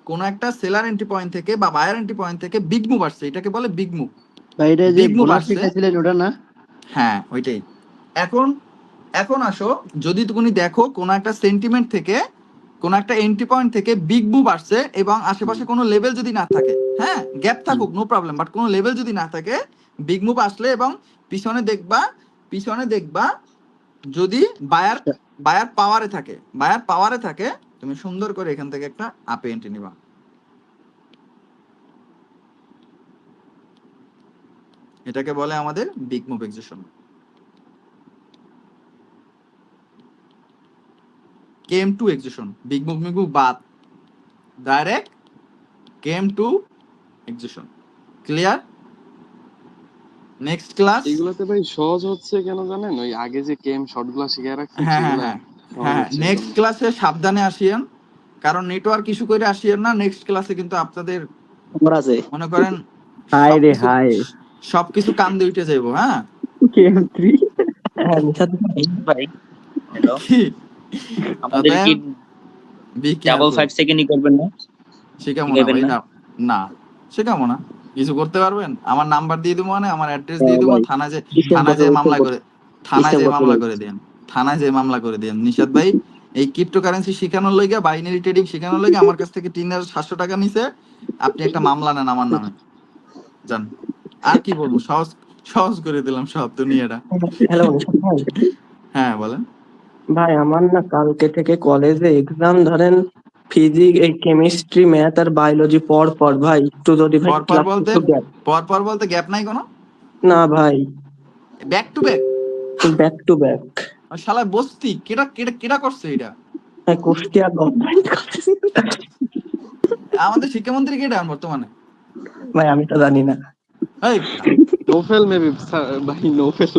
কোন একটা সেলার এন্ট্রি পয়েন্ট থেকে বা বায়ার এন্ট্রি পয়েন্ট থেকে বিগ মুভ আসছে, এটাকে বলে বিগ মুভ। ভাই এটা যে বোনাস শিখাইছিলেন ওটা না? হ্যাঁ ওইটাই। এখন আসো, যদি তুমি দেখো কোন একটা সেন্টিমেন্ট থেকে কোন একটা এন্ট্রি পয়েন্ট থেকে বিগ মুভ আসছে এবং আশেপাশে কোনো লেভেল যদি না থাকে, হ্যাঁ গ্যাপ থাকুক নো প্রবলেম, বাট কোনো লেভেল যদি না থাকে, বিগ মুভ আসলে এবং পিছনে দেখবা যদি বায়ার পাওয়ারে থাকে, তুমি সুন্দর করে এখান থেকে একটা আপে এন্ট্রি নিবা। এটাকে বলে আমাদের বিগ মুভ এক্সিকিউশন। কেম 2 এক্সিকিউশন, বিগ মুভ বাদ, ডাইরেক্ট কেম 2 এক্সিকিউশন। ক্লিয়ার? Next class. এগুলাতে ভাই সহজ হচ্ছে কেন জানেন? ওই আগে যে কেম শর্টগুলো শিখে রাখছি হ্যাঁ নেক্সট ক্লাসে সাবধানে আসিয়েন, কারণ নেটওয়ার্ক ইস্যু করে আসিয়েন না। নেক্সট ক্লাসে কিন্তু আপনাদের মনে করেন হাই রে হাই, সবকিছু কান দিয়ে উঠে যাইবো। হ্যাঁ কেম 3 ভাই হ্যালো, আমাদের কি ডাবল 5 সেকেন্ডই করবেন না? শিখাবো না ভাই, না শিখাবো না। কিছু করতে পারবেন? আমার নাম্বার দিয়ে দেবো, মানে আমার অ্যাড্রেস দিয়ে দেবো, থানায় যে মামলা করে দেন নিশাদ ভাই। এই ক্রিপ্টোকারেন্সি শেখানোর লইগা, বাইনারি ট্রেডিং শেখানোর লইগা আমার কাছ থেকে 3700 টাকা নিছে। আপনি একটা মামলা নেন আমার নামে, জান। আর কি বলবো, সহজ করে দিলাম সব দুনিয়াটা। হ্যালো হ্যাঁ বলেন ভাই, আমার না কালকে থেকে কলেজে এক্সাম, ধরেন ফিজিক্স, এই কেমিস্ট্রি, ম্যাথ আর বায়োলজি পর ভাই, একটু যদি ভাই পর বলতে গ্যাপ নাই কোনো? না ভাই, ব্যাক টু ব্যাক। শালা বস্তি কেডা করছে এটা? কুষ্টিয়া গভর্নমেন্ট। আমাদের শিক্ষামন্ত্রী কেডা বর্তমানে? ভাই আমি তো জানি না। নোফেল মেবি ভাই, নোফেল।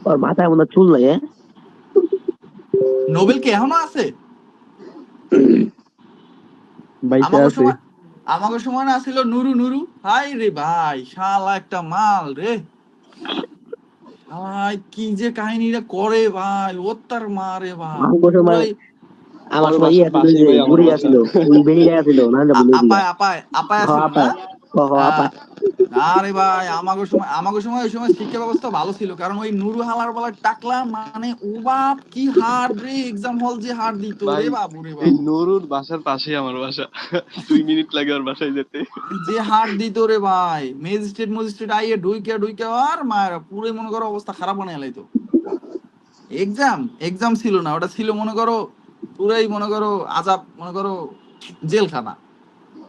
ওর মাথায় মনে চুল নাই। নোবেল কি এখনো আছে? আমাকে সময় না ছিল নুরু। হাই রে ভাই, শালা একটা মাল রে ভাই, কি যে কাহিনীটা করে ভাই, ওত্তার মারে ভাই। আমার ভাই ঘুরে আসছিল, ওই বেরিয়ে আসছিল না, আপায় আরে ভাই, আমাকে সময় ওই সময় শিক্ষা ব্যবস্থা ভালো ছিল, কারণ ওই নুরু হালার বলা টাকলা, মানে ও বাপ কি হার্ড রে, এক্সাম হল যে হার্ড দিত রে বাবু রে বাবু। নুরুর বাসার পাশেই আমার বাসা, 2 মিনিট লাগে ওর বাসায় যেতে। যে হার্ড দিত রে ভাই, ম্যাজিস্ট্রেট আইয়ে ঢুইকে আর মায়েরা পুরো মনে করো অবস্থা খারাপ বানিয়ে লাইতো। এক্সাম ছিল না, ওটা ছিল মনে করো পুরাই মনে করো আজাব, মনে করো জেলখানা।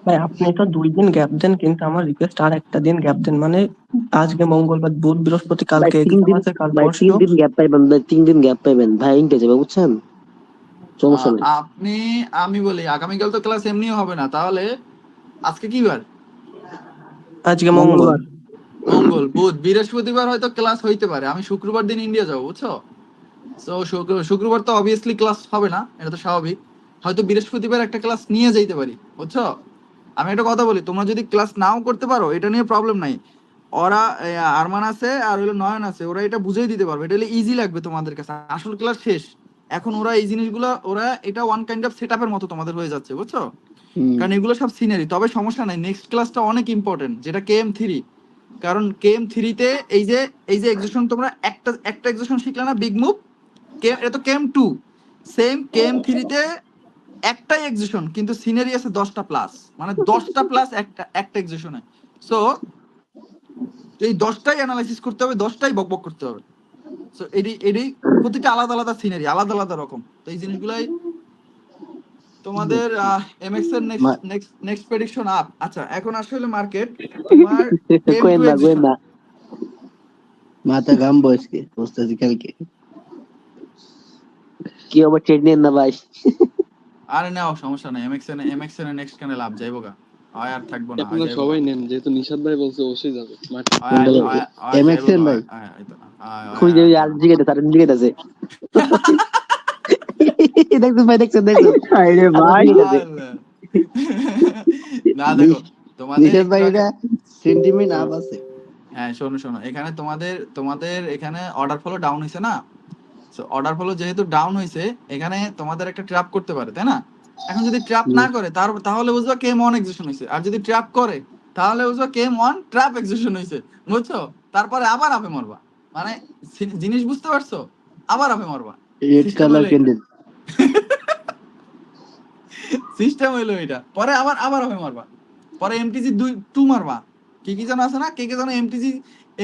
ভাই আপনি তো 2 দিন গ্যাপ দেন, কিন্তু আমার রিকোয়েস্ট আর একটা দিন গ্যাপ দেন, মানে আজকে মঙ্গলবার, বুধ, বৃহস্পতি, কালকে 3 দিন গ্যাপ পাইবেন, 3 দিন গ্যাপ পাইবেন ভাই, ইন্টে যাবে বুঝছেন? সমস্যা নেই। আমি বলি আগামীকাল তো ক্লাস এমনিও হবে না, তাহলে আজকে কি বার? আজকে মঙ্গল। মঙ্গল, বুধ, বৃহস্পতিবার হয়তো ক্লাস হইতে পারে। আমি শুক্রবার দিন ইন্ডিয়া যাবো, বুঝছো? তো শুক্রবার তো অবভিয়াসলি ক্লাস হবে না, এটা তো স্বাভাবিক। হয়তো বৃহস্পতিবার একটা ক্লাস নিয়ে যাইতে পারি, বুঝছো? আমি একটা কথা বলি, তোমরা যদি ক্লাস নাও করতে পারো এটা নিয়ে প্রবলেম নাই। ওরা আরমান আছে আর হলো নয়ন আছে, ওরা এটা বুঝিয়ে দিতে পারবে। এটা হলে ইজি লাগবে তোমাদের কাছে। আসল ক্লাস শেষ, এখন ওরা এই জিনিসগুলো ওরা এটা ওয়ান কাইন্ড অফ সেটআপের মতো তোমাদের হয়ে যাচ্ছে, বুঝছো? কারণ এগুলো সব সিনারি। তবে সমস্যা নাই, নেক্সট ক্লাসটা অনেক ইম্পর্টেন্ট, যেটা KM3। কারণ KM3 তে এই যে এক্সেশন, তোমরা একটা এক্সেশন শিখলে না, বিগ মুভ। এটা তো KM2, সেম KM3 তে একটাই এক্সেশন, কিন্তু সিনারি আছে 10টা প্লাস, মানে 10টা প্লাস একটা এক্সেশনে। সো এই 10টাই অ্যানালাইসিস করতে হবে, 10টাই বকবক করতে হবে। সো এডি প্রতিটা আলাদা আলাদা সিনারি, আলাদা আলাদা রকম। তো এই জিনিসগুলাই তোমাদের MX এর নেক্সট প্রেডিকশন আপ। আচ্ছা, এখন আসলে মার্কেট তোমার কোয়েন না কোয়েন না, মাথা ঘাম বসকে বসতেছি কালকে। কি আবার ট্রেড নেন না ভাই? আরে নাও, সমস্যা নাই। MX এর নেক্সট কানে লাভ যাইবো গা, আয় আর থাকবো না। আপনারা সবাই নেন, যেহেতু নিশাদ ভাই বলছে অবশ্যই যাবে। MX এর ভাই খুঁজে দেবে আর জিজ্ঞেস তার জিজ্ঞেস আছে। দেখছেন ভাই, দেখছেন আরে ভাই না দেখো তোমাদের নিশাদ ভাই এটা সেন্টিমেন্ট আপ আছে। হ্যাঁ শোনো, এখানে তোমাদের এখানে অর্ডার ফলো ডাউন হয়েছে না? সো অর্ডার ফলো যেহেতু ডাউন হয়েছে, এখানে তোমাদের একটা ট্র্যাপ করতে পারে, তাই না? এখন যদি ট্র্যাপ না করে তাহলে বুঝবা KM1 এক্সিস্টন হয়েছে। আর যদি ট্র্যাপ করে তাহলে বুঝবা KM1 ট্র্যাপ এক্সিস্টন হয়েছে, বুঝছো? তারপরে আবার আপে মারবা, মানে জিনিস বুঝতে পারছো? আবার আপে মারবা। রেড কালার ক্যান্ডেল সিস্টেম হইলো এটা। পরে আবার আপে মারবা, পরে MTG 2 মারবা। কি যেন আছে না, কে যেন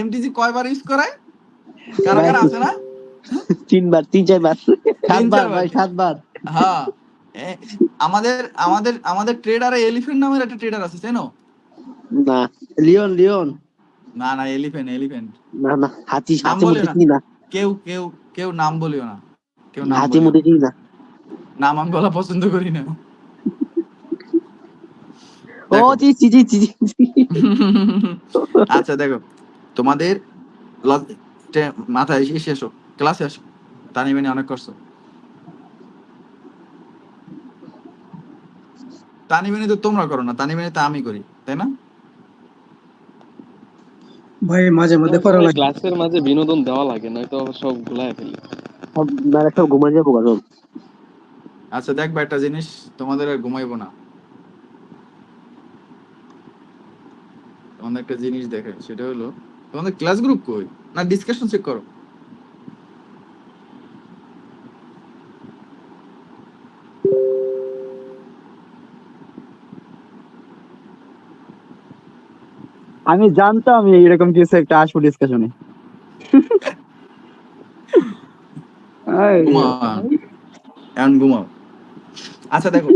MTG কয়বার ইউজ করায়, কারা আছে না? 3 বার 3-4 বার 7 বার ভাই, 7 বার। হ্যাঁ, আমাদের ট্রেডারে এলিফ্যান্ট নামের একটা ট্রেডার আছে, জানো? না লিওন না এলিফ্যান্ট না হাতি নাম হাতি বলিও মুটে না। চিনি না, কেউ নাম বলিও না, কেউ নাম হাতি বলিও মুটে না। চিনি না। নাম আমি বলা পছন্দ করি না। ও জি। আচ্ছা দেখো, তোমাদের মাথায় এসো, ক্লাসে আসো। তানিবানি অনেক করছো। তানিবানি তো তোমরা করো না, তানিবানি তো আমি করি, তাই না? ভাই মাঝে মধ্যে করা লাগে। ক্লাসের মাঝে বিনোদন দেওয়া লাগে, নয়তো সব ভুলায় ফেলি। সব ঘুমাই যাবো গা সব। আচ্ছা দেখবা একটা জিনিস, তোমাদের আর ঘুমাইবো না। তোমাদের একটা জিনিস দেখে, সেটা হলো তোমাদের ক্লাস গ্রুপ কই, না ডিসকাশন চেক করো? আমি জানতাম এরকম কিছু একটা আসবো ডিসকাশনে। ঘুমাও। আচ্ছা দেখো,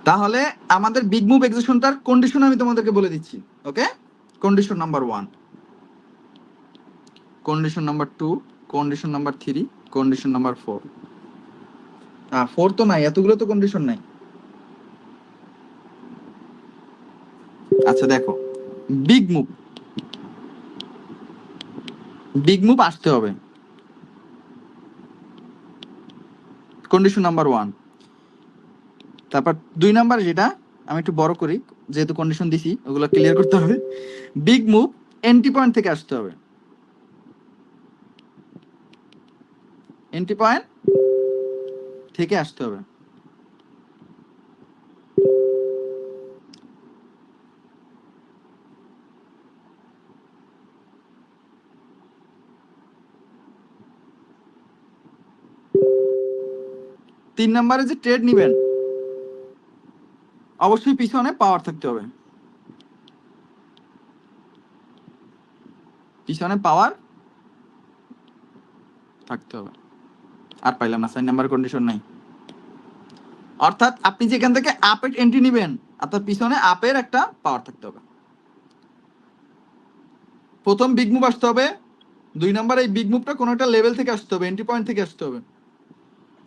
তাহলে আমাদের বিগ মুভ এক্সিশনটার কন্ডিশন আমি তোমাদেরকে বলে দিচ্ছি। Okay, condition number 1, condition number 2, condition number 3, condition number 4। 4 তো নাই, এতগুলো তো কন্ডিশন নাই। আচ্ছা দেখো, বিগ মুভ আসতে হবে, কন্ডিশন নাম্বার 1। তারপর 2 নাম্বার, যেটা আমি একটু বড় করি যেহেতু কন্ডিশন দিছি, ওগুলো ক্লিয়ার করতে হবে। বিগ মুভ এন্ট্রি পয়েন্ট থেকে আসতে হবে, এন্ট্রি পয়েন্ট থেকে আসতে হবে। তিন নম্বরে যে ট্রেড নিবেন, অবশ্যই পিছনে পাওয়ার থাকতে হবে, পিছনে পাওয়ার থাকতে হবে। আর পাইলাম না, 4 নাম্বার কন্ডিশন নাই। অর্থাৎ আপনি যেখান থেকে আপের এন্ট্রি নিবেন, আপনার পিছনে আপের একটা পাওয়ার থাকতে হবে। প্রথম বিগ মুভ আসতে হবে। 2 নাম্বার, এই বিগ মুভটা কোনো একটা লেভেল থেকে আসতে হবে, এন্ট্রি পয়েন্ট থেকে আসতে হবে,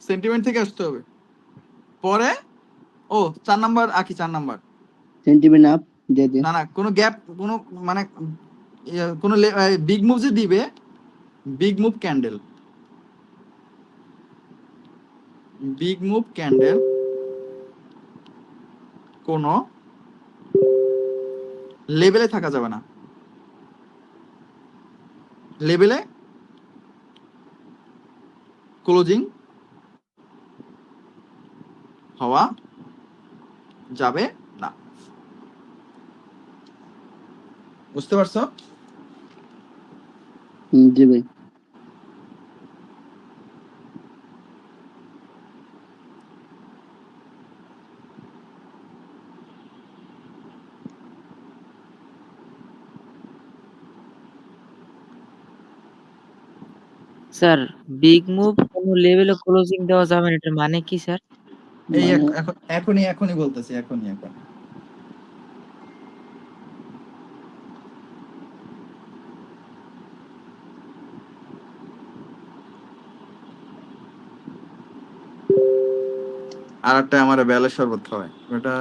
সেন্টিমেন্ট থেকে আসতে হবে। পরে ও 4 নাম্বার আকি 4 নাম্বার সেন্টিমেন্ট আপ দিয়ে দে। না না কোনো গ্যাপ কোনো মানে কোনো বিগ মুভ যে দিবে বিগ মুভ ক্যান্ডেল কোনো লেভেলে থাকা যাবে না, লেভেলে ক্লোজিং হওয়া যাবে না। বুঝতে পারছো? জি ভাই। স্যার বিগ মুভ কোনো লেভেলে ক্লোজিং দেওয়া যাবে না, এটার মানে কি স্যার? এই মানে এখনই বলতেছি, এখনই আর একটা আমার বেলের শরবত খাওয়ায় ওটা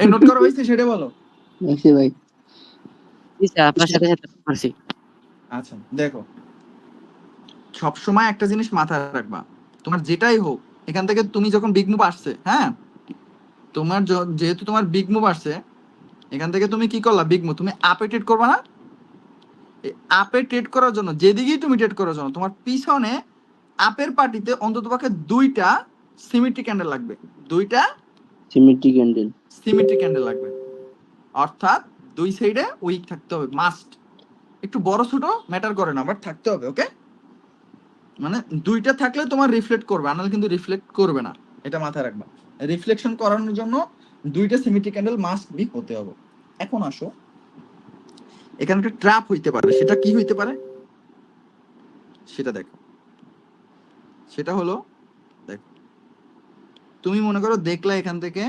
এই নোট করা হয়েছে সেটা বলো। দেখছি ভাই। জি স্যার, আপনার সাথে সাথে পারছি। আচ্ছা দেখো, সবসময় একটা জিনিস মাথায় রাখবা, তোমার যেটাই হোক এখান থেকে তুমি যখন বিগ মুভ আসছে, হ্যাঁ তোমার যেহেতু তোমার বিগ মুভ আসছে এখান থেকে তুমি কি করলা, বিগ মুভ তুমি আপে ট্রেড করবা না? আপে ট্রেড করার জন্য যেদিকেই তুমি ট্রেড করার জন্য তোমার পিছনে আপের পার্টিতে অন্ততপক্ষে 2টা সিমেট্রিক ক্যান্ডেল লাগবে, 2টা সিমেট্রিক ক্যান্ডেল লাগবে, অর্থাৎ দুই সাইডে উইক থাকতে হবে, মাস্ট। একটু বড় ছোট ম্যাটার করে না, বাট থাকতে হবে। ওকে, মানে 2টা থাকলে তোমার রিফ্লেক্ট করবে, আনালে কিন্তু রিফ্লেক্ট করবে না, এটা মাথায় রাখবা। রিফ্লেকশন করানোর জন্য 2টা সিমেট্রিক ক্যান্ডেল মাস্ট বি হতে হবে। এখন আসো, এখানে একটা ট্র্যাপ হইতে পারে, সেটা কি হইতে পারে সেটা দেখো। সেটা হলো, দেখো তুমি মনে করো দেখলা এখান থেকে,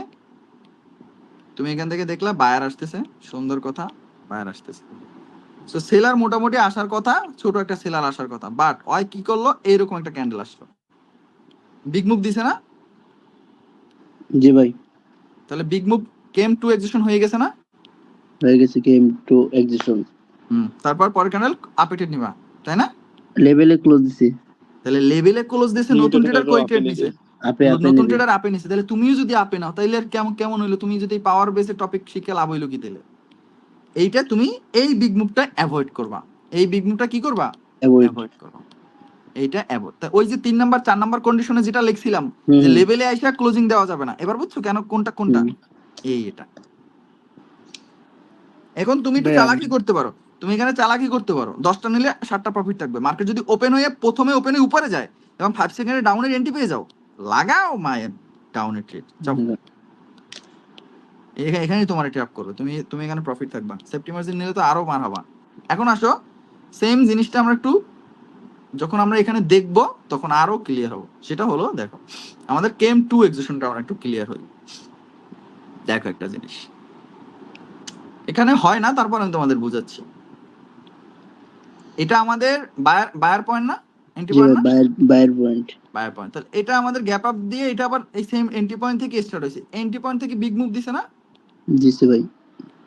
তুমি এখান থেকে দেখলা বায়ার আসতেছে, সুন্দর কথা, বায়ার আসতেছে, তো সেলার মোটামুটি আসার কথা, ছোট একটা সেলার আসার কথা, বাট ওই কি করলো, এইরকম একটা ক্যান্ডেল আসলো, বিগ মুভ দিছে না? জি ভাই। তাহলে big move came to excision হয়ে গেছে না? হয়ে গেছে কেম টু এক্সিশন। তারপর পরের ক্যান্ডেল আপে ট্রেড নিবা, তাই না? লেভেলে ক্লোজ দিছি। তাহলে লেভেলে ক্লোজ দিছে, নতুন ট্রেডার কই ট্রেড নিছে? আপে নতুন ট্রেডার আপে নিছে। তাহলে তুমিও যদি আপে নাও তাহলে আর কেমন হইলো? তুমি যদি পাওয়ার বেসের টপিক শিখে লাভ হইলো কি তাহলে? এইটা তুমি এই বিগ মুভটা অ্যাভয়েড করবা, এই বিগ মুভটা কি করবা, অ্যাভয়েড করবা, এইটা অ্যাভয়েড। তা ওই যে 3 নাম্বার 4 নাম্বার কন্ডিশনে যেটা লিখছিলাম যে লেভেলে আইসা ক্লোজিং দেওয়া যাবে না, এবার বুঝছো কেন, কোনটা এই এটা। এখন তুমি একটু চালাকি করতে পারো, তুমি এখানে চালাকি করতে পারো, 10টা নিলে 7টা প্রফিট থাকবে। মার্কেট যদি ওপেন হয়ে প্রথমে ওপেনে উপরে যায় এবং 5 সেকেন্ডে ডাউনের এন্ট্রি পেয়ে যাও, লাগাও মায়ের ডাউনের ট্রেড, যাও এখানেই তোমার ট্র্যাপ করবে, তুমি এখানে প্রফিট থাকবা। সেফটি মার্জিন নিলে তো আরো মার হবা। এখন আসো, সেম জিনিসটা আমরা একটু যখন আমরা এখানে দেখব তখন আরো ক্লিয়ার হবো। সেটা হলো, দেখো আমাদের কেম টু এক্সিশনটা আমরা একটু ক্লিয়ার হই। দেখো একটা জিনিস এখানে হয় না, তারপর আমি তোমাদের বুঝাচ্ছি। এটা আমাদের বায়ার পয়েন্ট না, এন্ট্রি পয়েন্ট না, বায়ার পয়েন্ট। তাহলে এটা আমাদের গ্যাপ আপ দিয়ে এটা আবার এই সেম এন্ট্রি পয়েন্ট থেকে স্টার্ট হয়েছে, এন্ট্রি পয়েন্ট থেকে বিগ মুভ দিছে না? দিছে ভাই।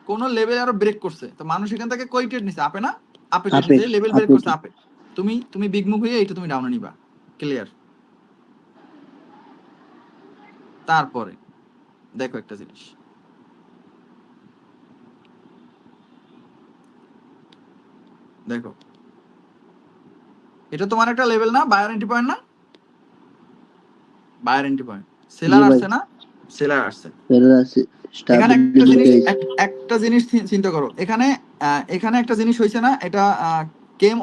কোন লেভেল আরো ব্রেক করছে, তো মানুষ এখান থেকে কই ট্রেড নিছে, আপে না? আপে ট্রেড নিছে, লেভেল ব্রেক করছে আপে, তুমি বিগ মুভ হয়ে এটা তুমি ডাউনে নিবা, ক্লিয়ার? তারপরে দেখো একটা জিনিস, দেখো এটা তোমার একটা লেভেল না, বায়ার এন্ট্রি পয়েন্ট না, বায়ার এন্ট্রি পয়েন্ট, সেলার আসছে না, সেলার আসছে। এখানে একটা জিনিস চিন্তা করো, এখানে একটা জিনিস হয়েছে না, এটা কেম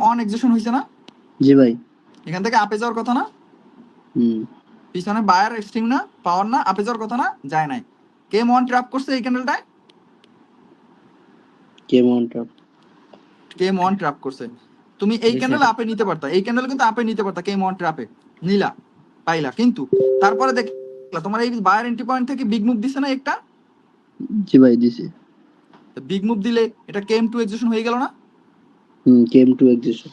অন এক্সিশন হয়েছে না? জি ভাই। এখান থেকে আপে যাওয়ার কথা না? পিছনে বায়ার স্ট্রিং না, পাওয়ার না, আপে যাওয়ার কথা না, যায় নাই। কেম অন ট্র্যাপ করছে এই ক্যান্ডেলটায়, কেম অন ট্র্যাপ করছে। তুমি এই ক্যান্ডেল আপে নিতে পারতা, এই ক্যান্ডেল কিন্তু আপে নিতে পারতা, কেম অন ট্র্যাপে নিলা, পাইলা, কিন্তু তারপরে দেখলা তোমার এই বায়ার এন্ট্রি পয়েন্ট থেকে বিগ মুভ দিছে না একটা? জি ভাই দিছে। বিগ মুভ দিলে এটা কেম টু এক্সিশন হয়ে গেল না? Came to excision.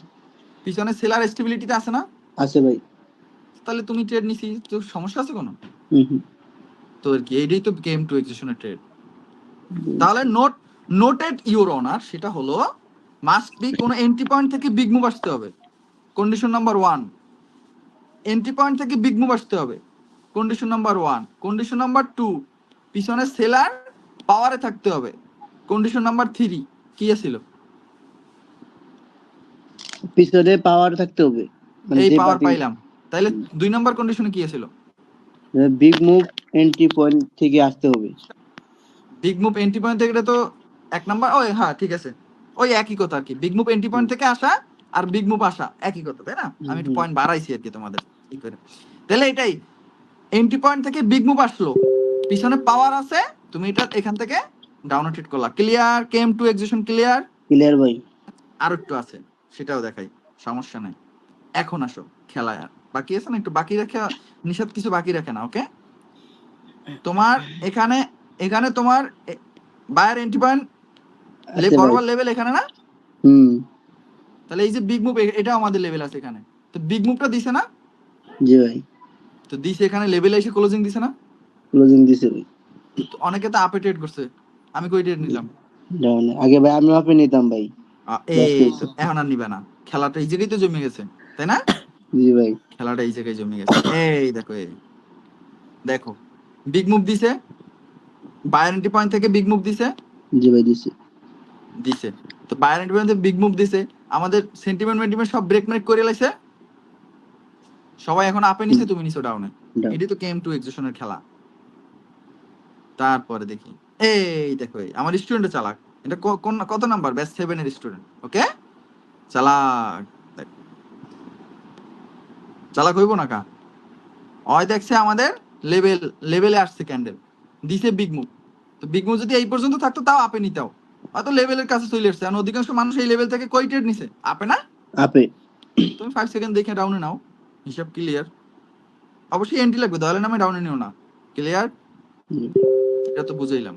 পিছনে সেলার স্টেবিলিটিতে আছে না? আছে ভাই। তাহলে তুমি ট্রেড নিছি, তো সমস্যা আছে কোনো? হুম, হুম। তো আর কি, এইটাই তো কেম টু এক্সিকিউশনের ট্রেড। তাহলে নোটেড ইউর অনার, সেটা হলো মাস্ট বি কোনো এন্ট্রি পয়েন্ট থেকে বিগ মুভ আসতে হবে, কন্ডিশন নাম্বার 1। এন্ট্রি পয়েন্ট থেকে বিগ মুভ আসতে হবে, কন্ডিশন নাম্বার 1। কন্ডিশন নাম্বার 2, পিছনে সেলার পাওয়ারে থাকতে হবে, কন্ডিশন নাম্বার 3। কি ছিল? পিছনে পাওয়ার থাকতে হবে, মানে এই যে পাওয়ার পার্টি পাইলাম, তাহলে 2 নম্বর কন্ডিশনে কি ছিল? বিগ মুভ এন্ট্রি পয়েন্ট থেকে আসতে হবে। বিগ মুভ এন্ট্রি পয়েন্ট থেকে, এটা তো 1 নাম্বার। ওই হ্যাঁ ঠিক আছে, ওই একই কথা আর কি, বিগ মুভ এন্ট্রি পয়েন্ট থেকে আসা আর বিগ মুভ আসা একই কথা, তাই না? আমি একটু পয়েন্ট বাড়াইছি আর কি তোমাদের কি করে। তাহলে এটাই, এন্ট্রি পয়েন্ট থেকে বিগ মুভ আসলো, পিছনে পাওয়ার আছে, তুমি এটা এখান থেকে ডাউন ট্রেড করলা। Clear? Came to execution clear? Clear ভাই। আর একটু আছে, সেটাও দেখাই, সমস্যা নাই। এখন আসো খেলায়, আর বাকি আছে না, একটু বাকি রাখে, নিষেধ কিছু বাকি রাখে না। ওকে, তোমার এখানে তোমার বায়ার এন্ট্রি পয়েন্ট বরাবর লেভেল এখানে না? তাহলে এই যে বিগ মুভ, এটা আমাদের লেভেল আছে এখানে, তো বিগ মুভটা দিছে না? জি ভাই। তো দিছে এখানে লেভেলে এসে ক্লোজিং দিছে না? ক্লোজিং দিছে ভাই। তো অনেকে তো আপে ট্রেড করছে, আমি কই ট্রেড নিলাম? ডাউনে। আগে ভাই আমি আপে নিতাম ভাই। এই তো এখন আর নিবে না, খেলাটা এই জায়গায় তো জমে গেছে, তাই না? জি ভাই। খেলাটা এই জায়গায় জমে গেছে। এই দেখো, এই দেখো বিগ মুভ দিছে, বায়ার এন্ট্রি পয়েন্ট থেকে বিগ মুভ দিছে। জি ভাই দিছে। তো বায়ার এন্ট্রি পয়েন্ট থেকে বিগ মুভ দিছে, আমাদের সেন্টিমেন্ট সব ব্রেক করে লাইছে, সবাই এখন আপে নিছে, তুমি নিছো ডাউনে। এটি তো কেম টু এক্সিকিউশনের খেলা। তারপরে দেখি, এই দেখো, এই আমার স্টুডেন্ট চালাক, এটা কত নাম্বার? ব্যাচ 7 এর স্টুডেন্ট। ওকে, চালাক, চালাক হইব না কা? ওই দেখছে আমাদের লেভেলে আসছে ক্যান্ডেল, দিছে বিগ মুভ। তো বিগ মুভ যদি এই পর্যন্ত থাকতো তাও আপে নিতাও, হয়তো লেভেলের কাছে চলে আসছে। আর অধিকাংশ মানুষ এই লেভেল থেকে কই ট্রেড নিছে? আপে না? আপে। তুমি 5 সেকেন্ড দেখে ডাউনে নাও, হিসাব ক্লিয়ার। অবশ্যই এন্ট্রি লাগবে, তাহলে নামে ডাউনে নিও না। ক্লিয়ার? এটা তো বুঝাইলাম।